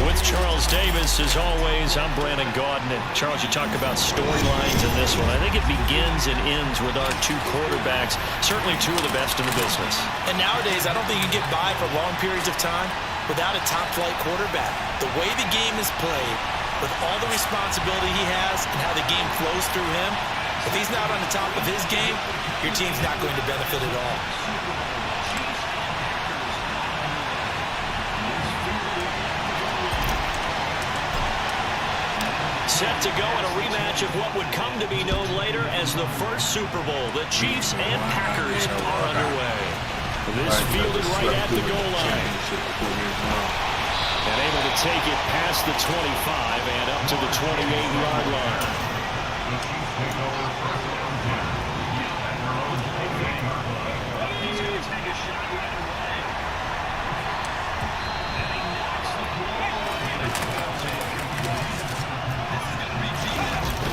With Charles Davis, as always, I'm Brandon Gaudin. And Charles, you talk about storylines in this one. I think it begins and ends with our two quarterbacks, certainly two of the best in the business. And nowadays, I don't think you can get by for long periods of time without a top-flight quarterback. The way the game is played, with all the responsibility he has and how the game flows through him, if he's not on the top of his game, your team's not going to benefit at all. Set to go in a rematch of what would come to be known later as the first Super Bowl. The Chiefs and Packers are underway. This fielded right at the goal line. And able to take it past the 25 and up to the 28-yard line.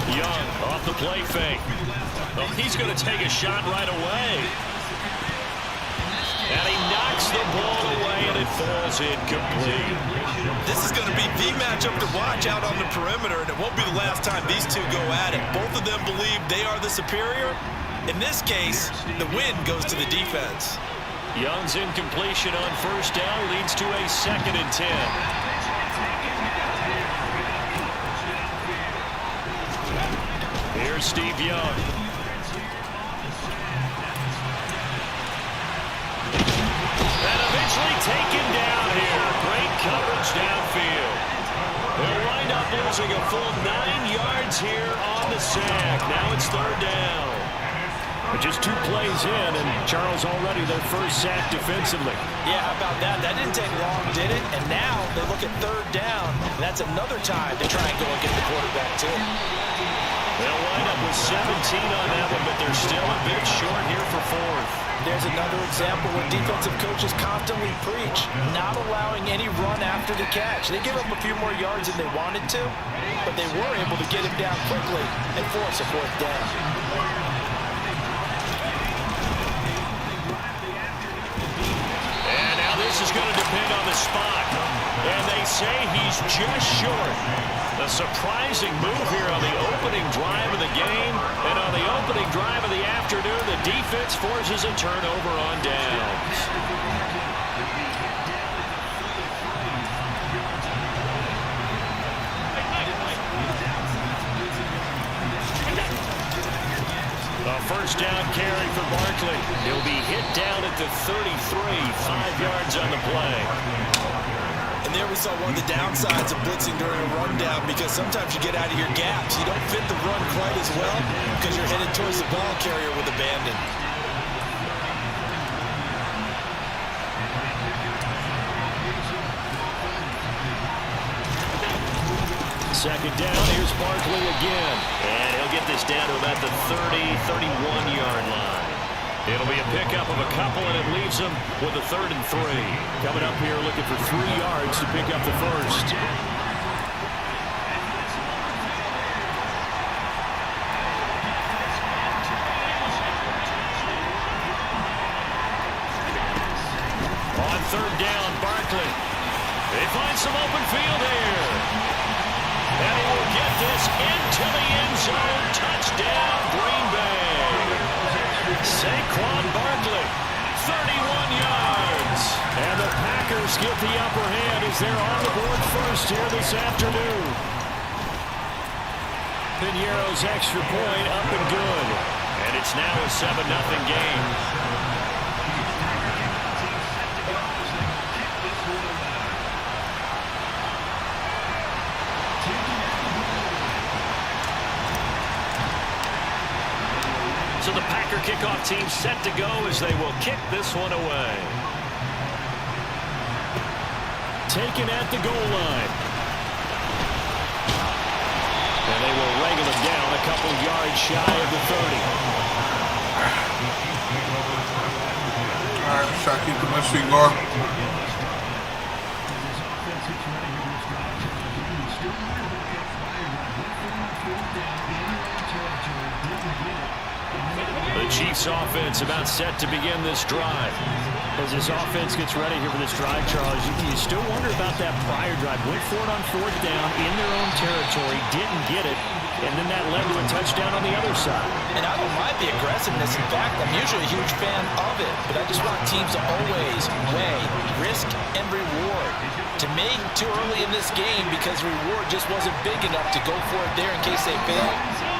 Young off the play fake. Oh, he's going to take a shot right away. And he knocks the ball away, and it falls incomplete. This is going to be the matchup to watch out on the perimeter, and it won't be the last time these two go at it. Both of them believe they are the superior. In this case, the win goes to the defense. Young's incompletion on first down leads to a 2nd and 10. Here's Steve Young. And eventually taken down here. Great coverage downfield. They'll wind up losing a full 9 yards here on the sack. Now it's 3rd down. But just 2 plays in, and Charles already their first sack defensively. Yeah, how about that? That didn't take long, did it? And now they look at 3rd down. That's another time to try and go and get the quarterback, too. They'll wind up with 17 on that one, but they're still a bit short here for fourth. There's another example where defensive coaches constantly preach, not allowing any run after the catch. They give up a few more yards than they wanted to, but they were able to get him down quickly and force a fourth down. And now this is going to depend on the spot. And they say he's just short. A surprising move here on the opening drive of the game. And on the opening drive of the afternoon, the defense forces a turnover on downs. A first down carry for Barkley. He'll be hit down at the 33, 5 yards on the play. And there we saw one of the downsides of blitzing during a rundown, because sometimes you get out of your gaps. You don't fit the run quite as well because you're headed towards the ball carrier with abandon. Second down, here's Barkley again. And he'll get this down to about the 30, 31-yard line. It'll be a pickup of a couple, and it leaves them with a 3rd and 3. Coming up here looking for 3 yards to pick up the first. On 3rd down, Barkley. They find some open field here. And he will get this into the end zone. Touchdown, Green Bay. Saquon Barkley, 31 yards. And the Packers get the upper hand as they're on the board first here this afternoon. Piñeiro's extra point up and good. And it's now a 7-0 game. So the Packer kickoff team set to go as they will kick this one away. Taken at the goal line. And they will wrangle him down a couple yards shy of the 30. All right, try to keep the machine going. The Chiefs offense about set to begin this drive. As this offense gets ready here for this drive, Charles, you still wonder about that prior drive. Went for it on 4th down in their own territory, didn't get it, and then that led to a touchdown on the other side. And I don't mind the aggressiveness. In fact, I'm usually a huge fan of it, but I just want teams to always weigh risk and reward. To me, too early in this game because reward just wasn't big enough to go for it there in case they fail.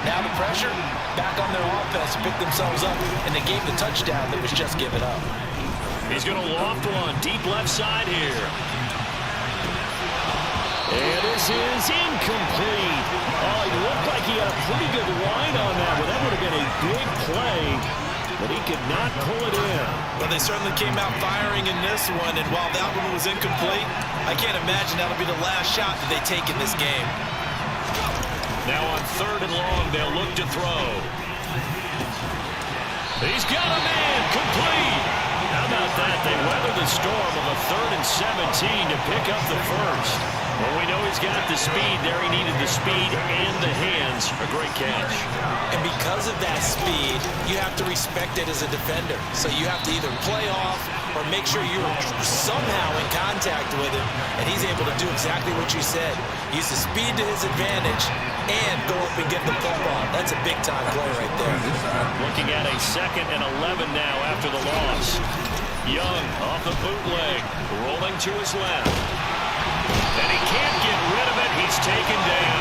Now the pressure back on their offense to pick themselves up, and they gave the touchdown that was just given up. He's going to loft one deep left side here. And this is incomplete. Oh, it looked like he had a pretty good line on that, but that would have been a big play, but he could not pull it in. Well, they certainly came out firing in this one, and while that one was incomplete, I can't imagine that'll be the last shot that they take in this game. Now on 3rd and long, they'll look to throw. He's got a man, complete. How about that? They weather the storm of a 3rd and 17 to pick up the first. Well, we know he's got the speed there. He needed the speed and the hands. A great catch. And because of that speed, you have to respect it as a defender. So you have to either play off or make sure you're somehow in contact with him, and he's able to do exactly what you said. Use the speed to his advantage and go up and get the pump on. That's a big-time play right there. Looking at a 2nd and 11 now after the loss. Young off the bootleg, rolling to his left. And he can't get rid of it. He's taken down.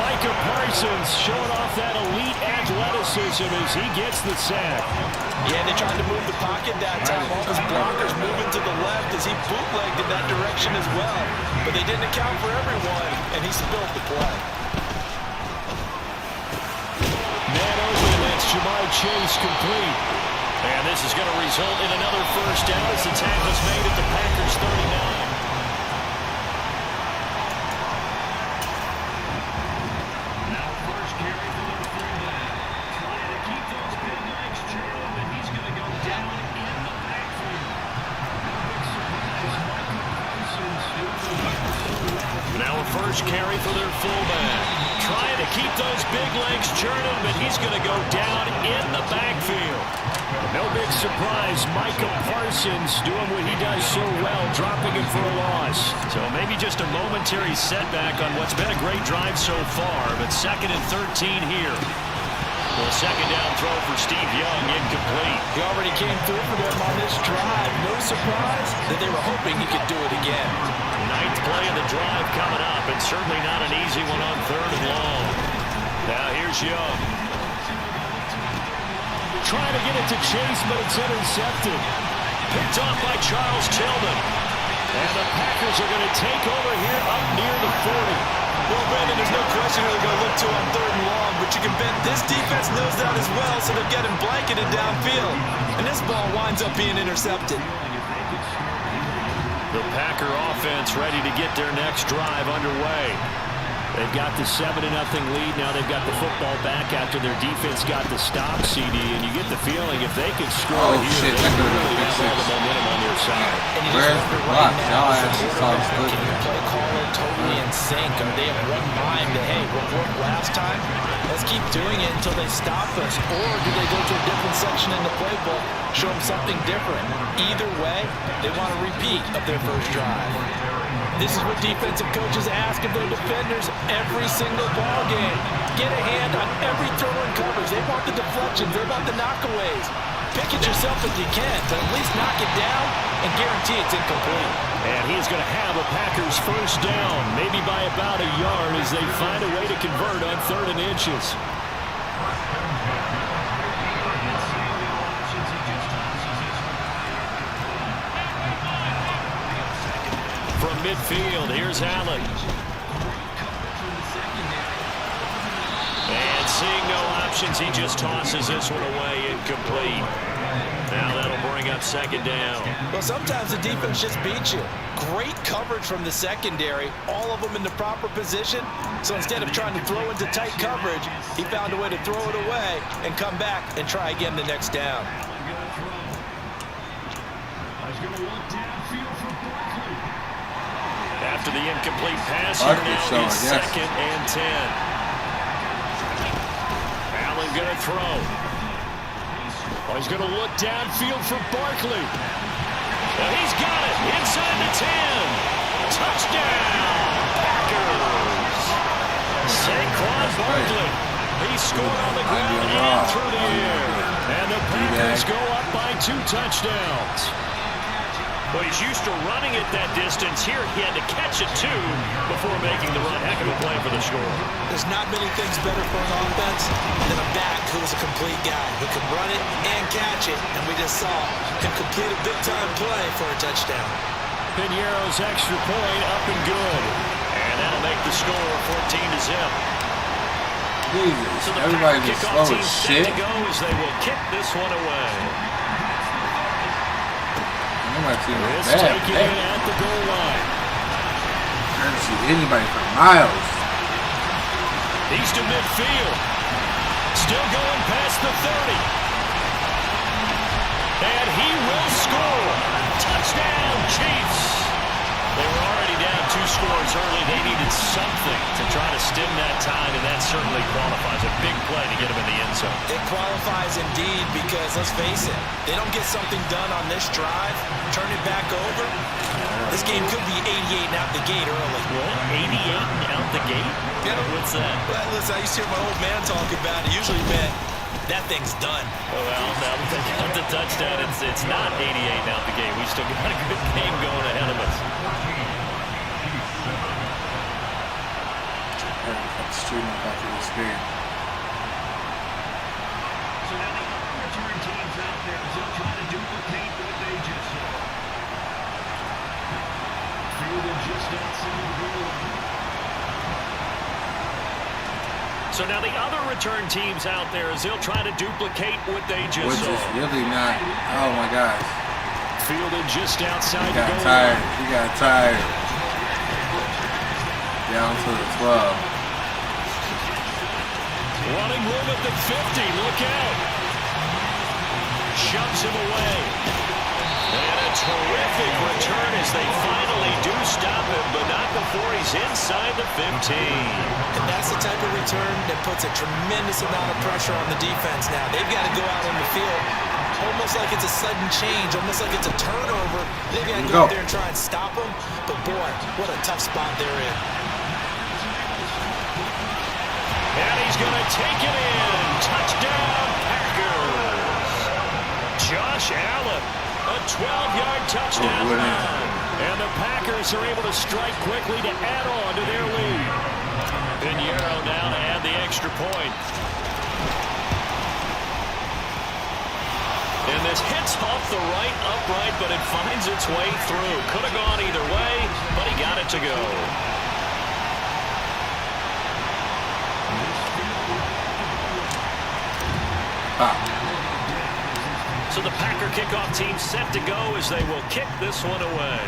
Micah Parsons showing off that elite athleticism as he gets the sack. Yeah, they tried to move the pocket that time. All his blockers moving to the left as he bootlegged in that direction as well. But they didn't account for everyone, and he spilled the play. Man open, that's Jamar Chase complete. And this is going to result in another first down as the tackle's made at the Packers 39. keep those big legs churning, but he's going to go down in the backfield. No big surprise. Micah Parsons doing what he does so well, dropping it for a loss. So maybe just a momentary setback on what's been a great drive so far, but 2nd and 13 here. Well, second down throw for Steve Young, incomplete. He already came through for them on this drive. No surprise that they were hoping he could do it again. 9th play of the drive coming up, and certainly not an easy one on 3rd and long. Now here's Young. Trying to get it to Chase, but it's intercepted. Picked off by Charles Tillman. And the Packers are going to take over here up near the 40. Well, Brandon, there's no question who they're going to look to on 3rd and long, but you can bet this defense knows that as well, so they're getting blanketed downfield. And this ball winds up being intercepted. The Packer offense ready to get their next drive underway. They've got the 7-0 lead. Now they've got the football back after their defense got the stop, CD, and you get the feeling if they can score here, they really have all the momentum on their side. And you just wonder right now, can you play caller totally in sync? Are they of one mind that, hey, what worked last time? Let's keep doing it until they stop us. Or do they go to a different section in the playbook, show them something different? Either way, they want a repeat of their first drive. This is what defensive coaches ask of their defenders every single ball game. Get a hand on every throw and coverage. They want the deflections. They want the knockaways. Pick it yourself if you can, but at least knock it down and guarantee it's incomplete. And he's going to have a Packers first down, maybe by about a yard as they find a way to convert on 3rd and inches. From midfield, here's Allen. And seeing no options, he just tosses this one away, incomplete. Now that'll bring up 2nd down. Well, sometimes the defense just beats you. Great coverage from the secondary, all of them in the proper position. So instead of trying to throw into tight coverage, he found a way to throw it away and come back and try again the next down. After the incomplete pass, here now is 2nd and 10. Allen going to throw. Oh, he's going to look downfield for Barkley. Well, he's got it inside the 10. Touchdown, Packers. Saquon Barkley. He scored on the ground and through the air. And the Packers go up by 2 touchdowns. Well, he's used to running it that distance. Here, he had to catch it, too, before making the run. Heck of a play for the score. There's not many things better for an offense than a back who is a complete guy who can run it and catch it. And we just saw him complete a big-time play for a touchdown. Piñeiro's extra point up and good. And that'll make the score 14-0. Jesus, so everybody just slow as shit. To go as they will kick this one away. It's taken in at the goal line. I haven't seen anybody for miles. He's to midfield. Still going past the 30. And he will score. Touchdown, Chiefs. They were already down 2 scores early. They needed something to try to stem that tide, and that certainly qualifies. A big play to get them in the end zone. It qualifies indeed because, let's face it, they don't get something done on this drive, turn it back over. This game could be 88 and out the gate early. What? 88 and out the gate? Yeah. What's that? Well, listen, I used to hear my old man talk about it. Usually meant that thing's done. Well, now that they got the touchdown, it's not 88 and out the gate. We still got a good game going ahead of us. Streaming after this game. So now the other return teams out there still trying to duplicate what they just saw. Fielded just outside the goal line. So now the other return teams out there as they'll try to duplicate what they just saw. Which is really not. Oh my gosh. Fielded just outside the goal line. He got tired. Down to the 12. Running room at the 50. Look out. Shoves him away. And a terrific return as they finally do stop him, but not before he's inside the 15. And that's the type of return return that puts a tremendous amount of pressure on the defense now. They've got to go out on the field almost like it's a sudden change, almost like it's a turnover. They've got to go out there and try and stop them. But, boy, what a tough spot they're in. And he's going to take it in. Touchdown, Packers. Josh Allen, a 12-yard touchdown run. And the Packers are able to strike quickly to add on to their lead. Pinheiro now to add the extra point. And this hits off the right upright, but it finds its way through. Could have gone either way, but he got it to go. So the Packer kickoff team set to go as they will kick this one away.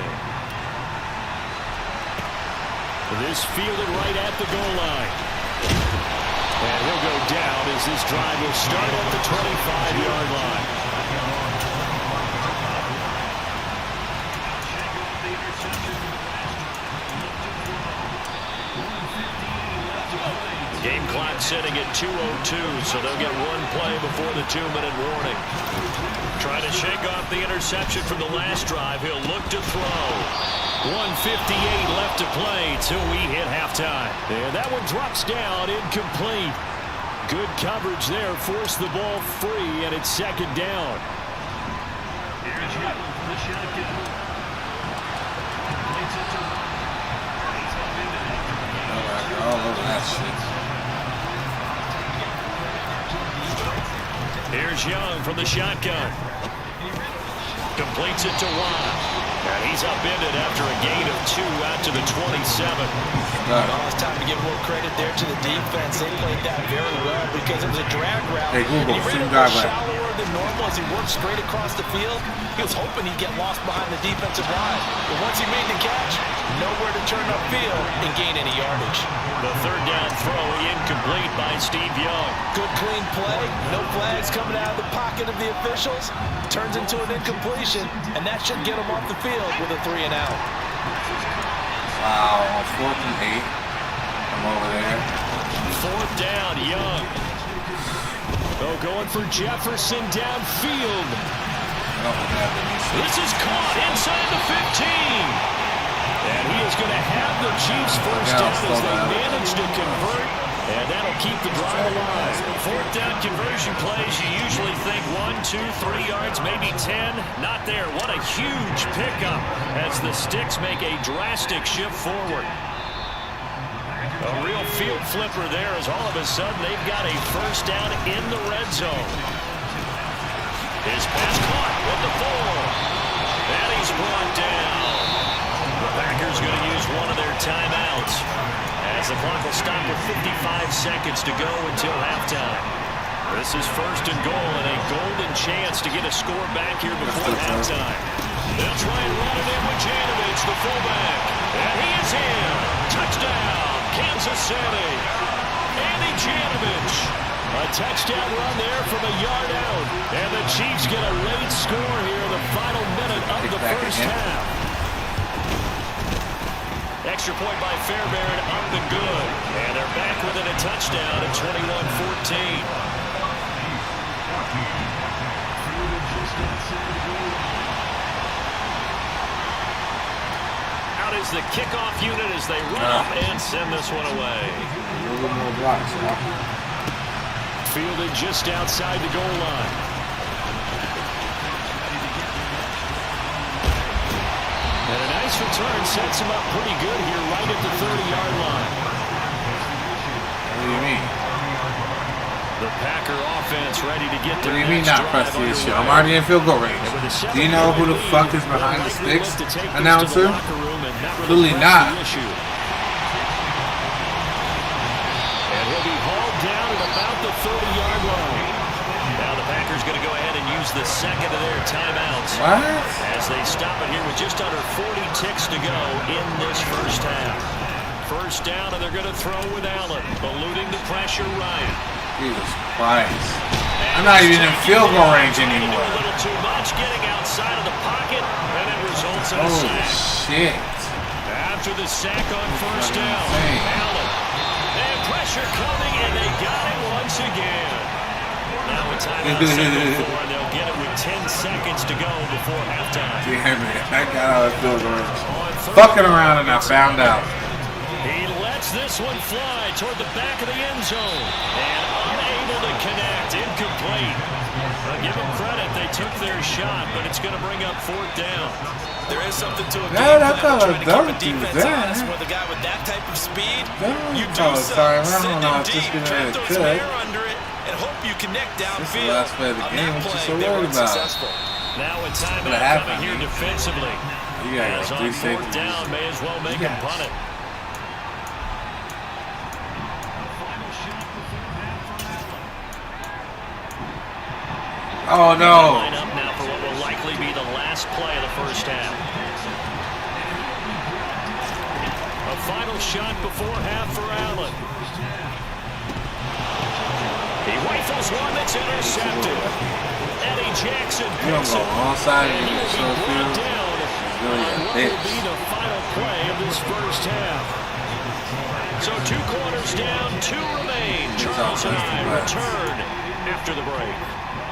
This fielded right at the goal line. And he'll go down as this drive will start at the 25-yard line. Game clock sitting at 2:02, so they'll get one play before the 2-minute warning. Trying to shake off the interception from the last drive. He'll look to throw. 1:58 left to play till we hit halftime. And that one drops down, incomplete. Good coverage there, forced the ball free, and it's second down. All over that shit. Here's Young from the shotgun. Completes it to Watt. And he's upended after a gain of 2 out to the 27. Well, it's time to give more credit there to the defense. They played that very well because it was a drag route. Hey, Google, and he ran a little shallower than normal as he worked straight across the field. He was hoping he'd get lost behind the defensive line. But once he made the catch, nowhere to turn upfield and gain any yardage. The third down throw incomplete by Steve Young. Good clean play. No flags coming out of the pocket of the officials. Turns into an incompletion, and that should get him off the field with a 3 and out. Wow, on 4th and 8. I'm over there. Fourth down, Young. Oh, going for Jefferson downfield. This is caught inside the 15. And he is going to have the Chiefs first down as they manage to convert. And that'll keep the drive alive. Fourth down conversion plays, you usually think 1, 2, 3 yards, maybe 10. Not there. What a huge pickup as the Sticks make a drastic shift forward. A real field flipper there as all of a sudden they've got a first down in the red zone. His pass caught with the 4. And he's brought down. The Packers going to use one of their timeouts as the clock will stop with 55 seconds to go until halftime. This is first and goal and a golden chance to get a score back here before halftime. They'll try and run it in with Janovich, the fullback. And he is in. Touchdown, Kansas City. Andy Janovich. A touchdown run there from a yard out. And the Chiefs get a late score here in the final minute of the first half. Extra point by Fairbairn, up and good. And they're back within a touchdown at 21-14. Out is the kickoff unit as they run up and send this one away. A little more blocks, Fielded just outside the goal line. And a nice return sets him up pretty good here right at the 30-yard line. What do you mean? The Packer offense ready to get their What do you mean not press the issue? I'm already in field goal range. Do you know who the fuck is behind the sticks? Announcer? Clearly not. And he'll be hauled down at about the 30-yard line. Now the Packers going to go ahead and use the second of their timeouts. What? As they stop it here with just under 40 ticks to go in this first half. First down, and they're going to throw with Allen, eluding the pressure right. Jesus Christ. I'm not even in field goal range anymore. A little too much, getting outside of the pocket, and it results in a Holy sack. shit. After the sack on first down, Allen. And pressure pressure coming, and they got it once again. Now a timeout second for, and they'll get it with 10 seconds to go before halftime. Damn it. I got out of field goal. Fucking around and I found out. He lets this one fly toward the back of the end zone. And unable to connect. Incomplete. Give them credit. They took their shot, but it's going to bring up fourth down. There is something to a game Man, I plan thought trying to keep a I defense was honest there. with a guy with that type of speed. You do Oh, so. sorry, Send I him was just deep, gonna try to throw some cut. air under it, and hope you connect This is the downfield. last play of the On game. that What you play, so they worried weren't about? successful. Now a What's timeout gonna happen, coming here man? defensively. You got As on 3 fourth safeties. down, may as well make him punt it. Oh no! Line up now for what will likely be the last play of the first half. A final shot before half for Allen. He rifles one that's intercepted. Eddie Jackson You don't picks go it. onside And and he you will so be brought field. down Really on a what will bitch. be the final play of this first half. So 2 quarters down, 2 remain. Charles and I return after the break.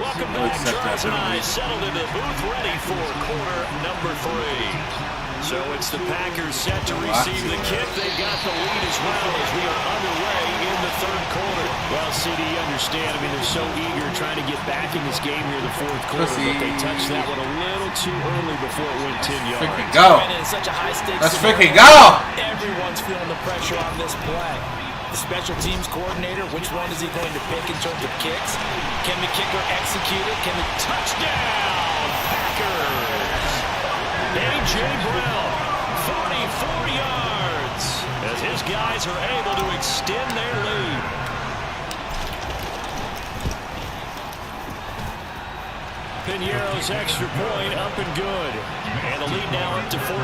Welcome back. Charles and I settled into the booth ready for quarter number 3. So it's the Packers set to receive the kick. They've got the lead as well as we are underway in the third quarter. Well, CD, you understand. I mean, they're so eager trying to get back in this game here in the fourth quarter, but they touched that one a little too early before it went 10 yards. Freaking go! In such a high-stakes Let's scenario, freaking go! Everyone's feeling the pressure on this play. The special teams coordinator, which one is he going to pick in terms of kicks? Can the kicker execute it? Can the Touchdown, Packers! A.J. Brown, 44 yards, as his guys are able to extend their lead. Piñeiro's extra point up and good. And the lead now up to 14.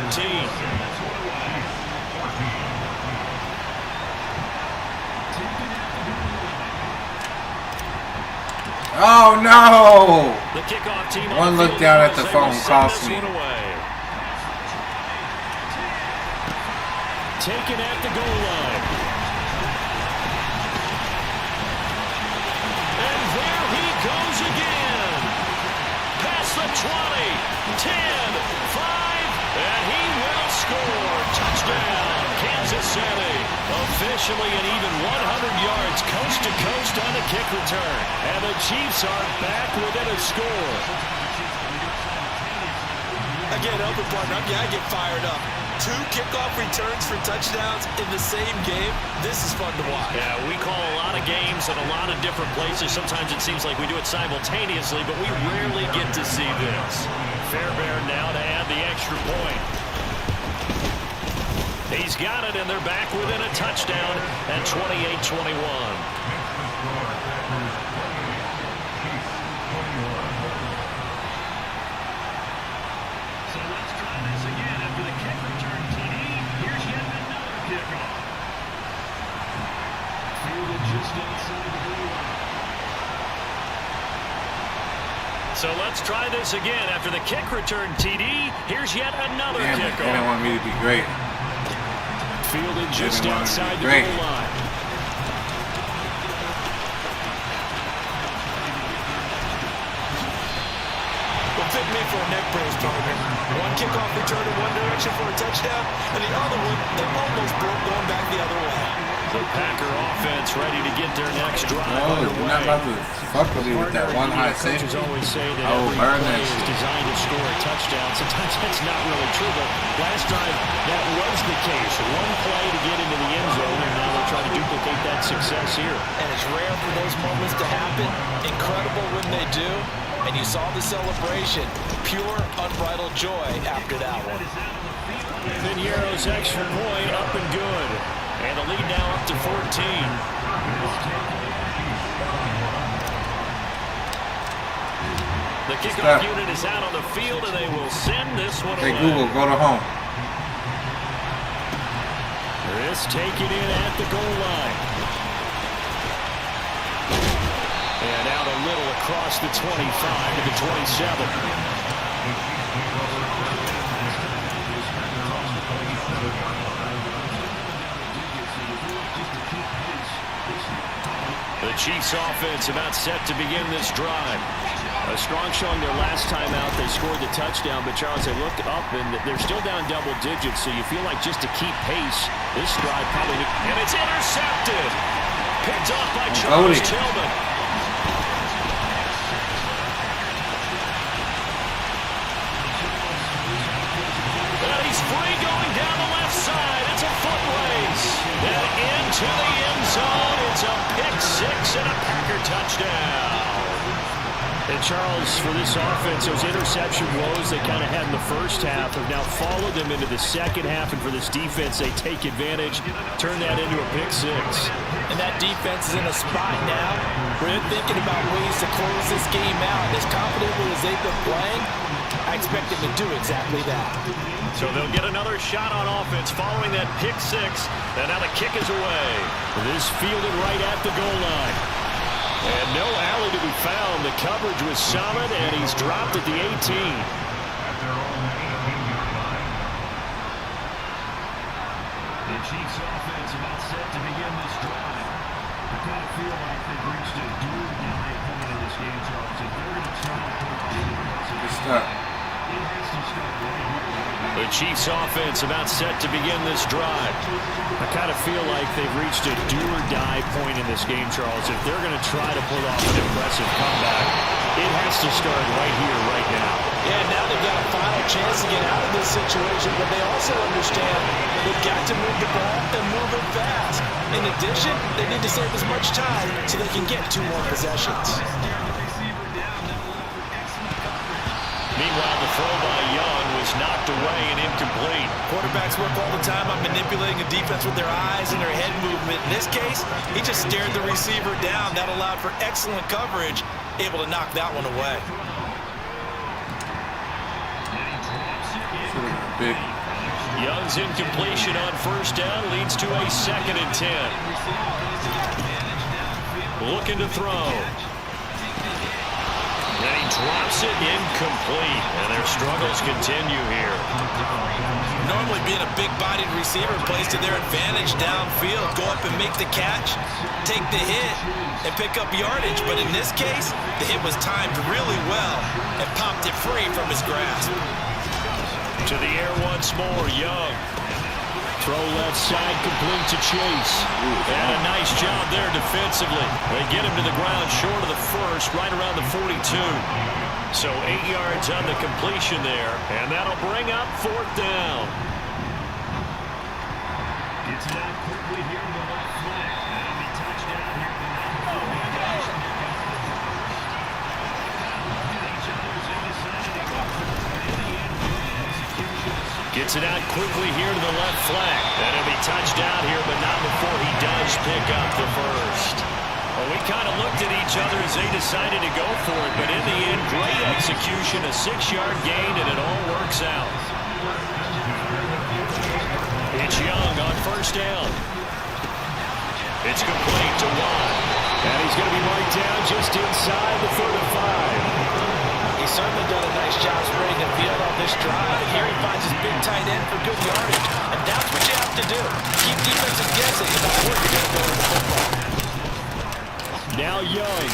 Oh no! The kickoff team One on look field down now at the as they phone will send cost this me. one away. Taken at the goal line. And there he goes again. Past the 20, 10, 5, and he will score. Touchdown, Kansas City. Officially an even 100 yards coast to coast on the kick return. And the Chiefs are back within a score. Again, open partner, I get fired up. 2 kickoff returns for touchdowns in the same game. This is fun to watch. Yeah, we call a lot of games in a lot of different places. Sometimes it seems like we do it simultaneously, but we rarely get to see this. Fairbairn now to add the extra point. He's got it, and they're back within a touchdown at 28-21. So let's try this again. After the kick return TD, here's yet another Damn it, they don't kickoff. want me to be great. Fielded just They want me to outside be the great. goal line. Well, pick me for a neck brace, partner. One kickoff return in one direction for a touchdown, and the other one, they almost broke going back the other way. The Packer offense ready to get their next drive No, you're underway. not about to fuck with me with that one high Coaches safety. always say that I will every burn play that is shit. designed to score a touchdown. Sometimes that's not really true, but last drive that was the case. One play to get into the end zone, and now they're trying to duplicate that success here. And it's rare for those moments to happen. Incredible when they do. And you saw the celebration. Pure, unbridled joy after that one. Piñeiro's extra point up and good. And the lead now up to 14. The kickoff unit is out on the field, and they will send this one away. Hey Google, go to home. This taken in at the goal line. And out a little across the 25 to the 27. The Chiefs offense about set to begin this drive. A strong showing their last time out. They scored the touchdown, but Charles, they look up and they're still down double digits, so you feel like just to keep pace, this drive probably... And it's intercepted. Picked off by Charles Tillman. And he's free going down the left side. It's a foot race. And into the end zone. It's a pick six and a Packer touchdown. And Charles, for this offense, those interception woes they kind of had in the first half have now followed them into the second half. And for this defense, they take advantage, turn that into a pick six. And that defense is in a spot now where they're thinking about ways to close this game out. As confidently as they've been playing, I expect them to do exactly that. So they'll get another shot on offense following that pick six. And now the kick is away. This fielded right at the goal line. And no alley to be found. The coverage was solid, and he's dropped at the 18. The Chiefs offense about set to begin this drive. I kind of feel like they've reached a do-or-die point in this game, Charles. If they're going to try to put off the Good stuff. it has to start right here. The Chiefs offense about set to begin this drive. I kind of feel like they've reached a do-or-die point in this game, Charles. If they're going to try to pull off an impressive comeback, it has to start right here, right now. Yeah, now they've got a final chance to get out of this situation, but they also understand they've got to move the ball and move it fast. In addition, they need to save as much time so they can get 2 more possessions. Meanwhile, the throw by Young was knocked away and incomplete. Quarterbacks work all the time on manipulating a defense with their eyes and their head movement. In this case, he just stared the receiver down. That allowed for excellent coverage, able to knock that one away. Big. Young's incompletion on first down leads to a 2nd and 10. Looking to throw. And he drops it incomplete. And their struggles continue here. Normally being a big-bodied receiver plays to their advantage downfield. Go up and make the catch, take the hit, and pick up yardage. But in this case, the hit was timed really well and popped it free from his grasp. To the air once more, Young. Throw left side, complete to Chase. And a nice job there defensively. They get him to the ground short of the first, right around the 42. So 8 yards on the completion there, and that'll bring up 4th down. Gets it out quickly here to the left flank. And the touchdown here at the 9. Gets it out quickly here to the left flank. And he'll be touched down here, but not before he does pick up the first. Well, we kind of looked at each other as they decided to go for it, but in the end, great execution, a 6-yard gain, and it all works out. It's Young on first down. It's complete to Watt. And he's going to be marked down just inside the 35. He's certainly done a nice job spreading the field on this drive. And here he finds his big tight end for good yardage. And that's what you have to do. Keep defenses guessing about where you're going to go with the football. Now Young.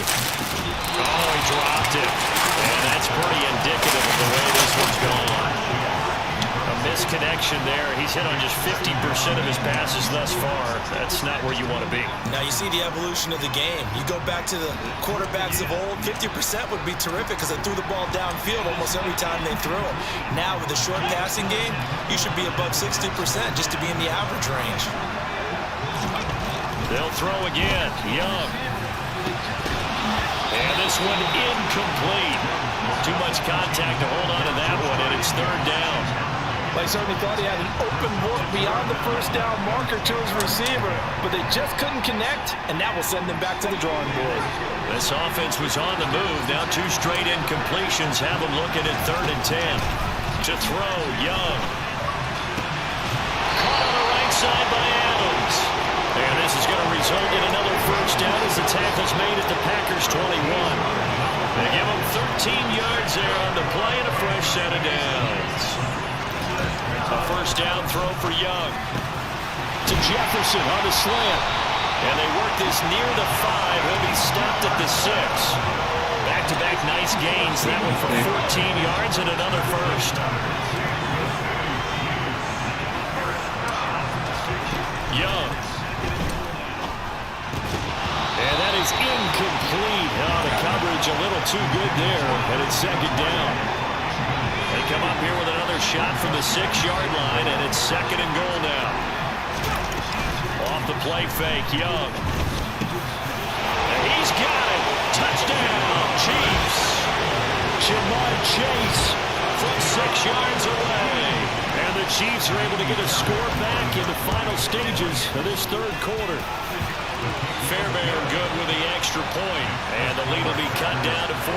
Oh, he dropped it. And that's pretty indicative of the way this one's gone. A misconnection there. He's hit on just 50% of his passes thus far. That's not where you want to be. Now you see the evolution of the game. You go back to the quarterbacks of old, 50% would be terrific because they threw the ball downfield almost every time they threw it. Now with the short passing game, you should be above 60% just to be in the average range. They'll throw again. Young. And this one incomplete. Too much contact to hold on to that one, and it's 3rd down. They certainly thought he had an open look beyond the first down marker to his receiver, but they just couldn't connect, and that will send them back to the drawing board. This offense was on the move. Now 2 straight incompletions have them looking at 3rd and 10. To throw, Young. Caught on the right side by Adams. And this is going to result in another first down as the tackle's made at the Packers' 21. They give them 13 yards there on the play and a fresh set of downs. A first down throw for Young. To Jefferson on the slant. And they work this near the 5. He'll be stopped at the 6. Back-to-back nice gains. That one for 14 yards and another first. Young. And that is incomplete. Oh, the coverage a little too good there. And it's second down. They come up here with another shot from the 6-yard line, and it's second and goal now. Off the play fake, Young. And he's got it. Touchdown, Chiefs. Jamar Chase from 6 yards away. And the Chiefs are able to get a score back in the final stages of this third quarter. Fairbairn good with the extra point. And the lead will be cut down to 14.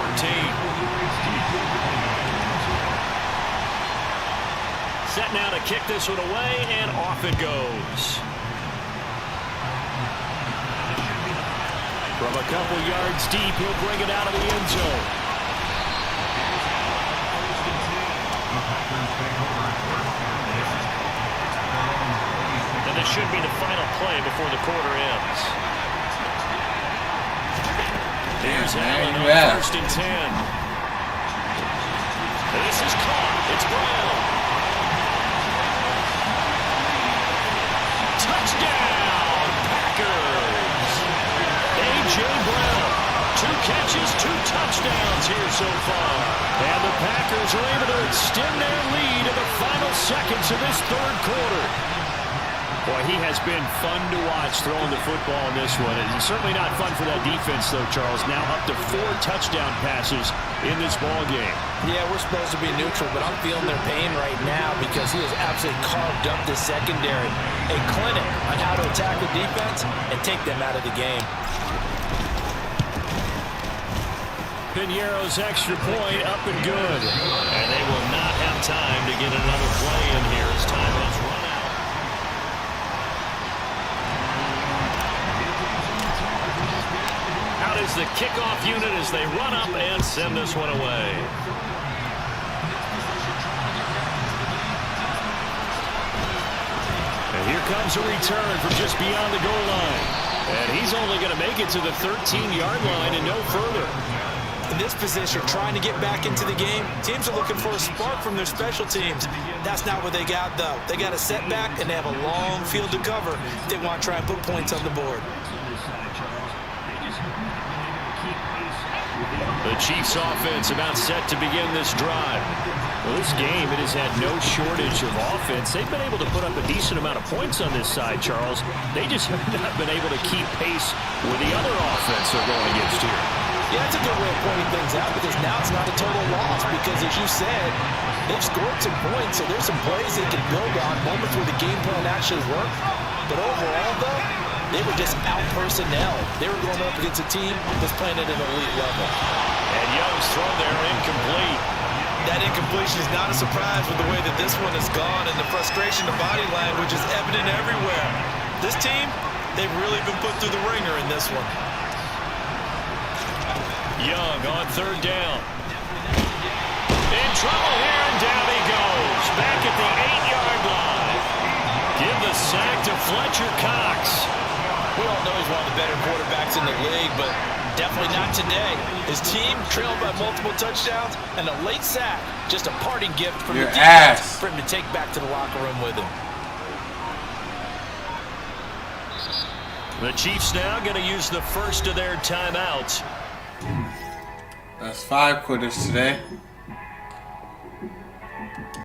Set now to kick this one away, and off it goes. From a couple yards deep, he'll bring it out of the end zone. And this should be the final play before the quarter ends. There's Allen on 1st and 10. This is caught. It's Brown. Touchdown, Packers. A.J. Brown, 2 catches, 2 touchdowns here so far. And the Packers are able to extend their lead in the final seconds of this third quarter. Boy, he has been fun to watch throwing the football in this one. It's certainly not fun for that defense, though, Charles. Now up to 4 touchdown passes in this ball game. Yeah, we're supposed to be neutral, but I'm feeling their pain right now because he has absolutely carved up the secondary. A clinic on how to attack the defense and take them out of the game. Piñeiro's extra point up and good. And they will not have time to get another play in here as time has run out. Out is the kickoff unit as they run up and send this one away. And here comes a return from just beyond the goal line. And he's only going to make it to the 13-yard line and no further. In this position, trying to get back into the game, teams are looking for a spark from their special teams. That's not what they got, though. They got a setback, and they have a long field to cover if they want to try and put points on the board. The Chiefs offense about set to begin this drive. Well, this game, it has had no shortage of offense. They've been able to put up a decent amount of points on this side, Charles. They just have not been able to keep pace with the other offense they're going against here. Yeah, that's a good way of pointing things out because now it's not a total loss because, as you said, they've scored some points, so there's some plays they can build on, moments where the game plan actually worked. But overall, though, they were just out-personnel. They were going up against a team that's playing at an elite level. And Young's throw there incomplete. That incompletion is not a surprise with the way that this one has gone, and the frustration of body language is evident everywhere. This team, they've really been put through the ringer in this one. Young on 3rd down. In trouble here, and down he goes. Back at the 8-yard line. Give the sack to Fletcher Cox. We all know he's one of the better quarterbacks in the league, but definitely not today. His team trailed by multiple touchdowns, and a late sack, just a parting gift from the defense for him to take back to the locker room with him. The Chiefs now going to use the first of their timeouts. That's 5 quarters today.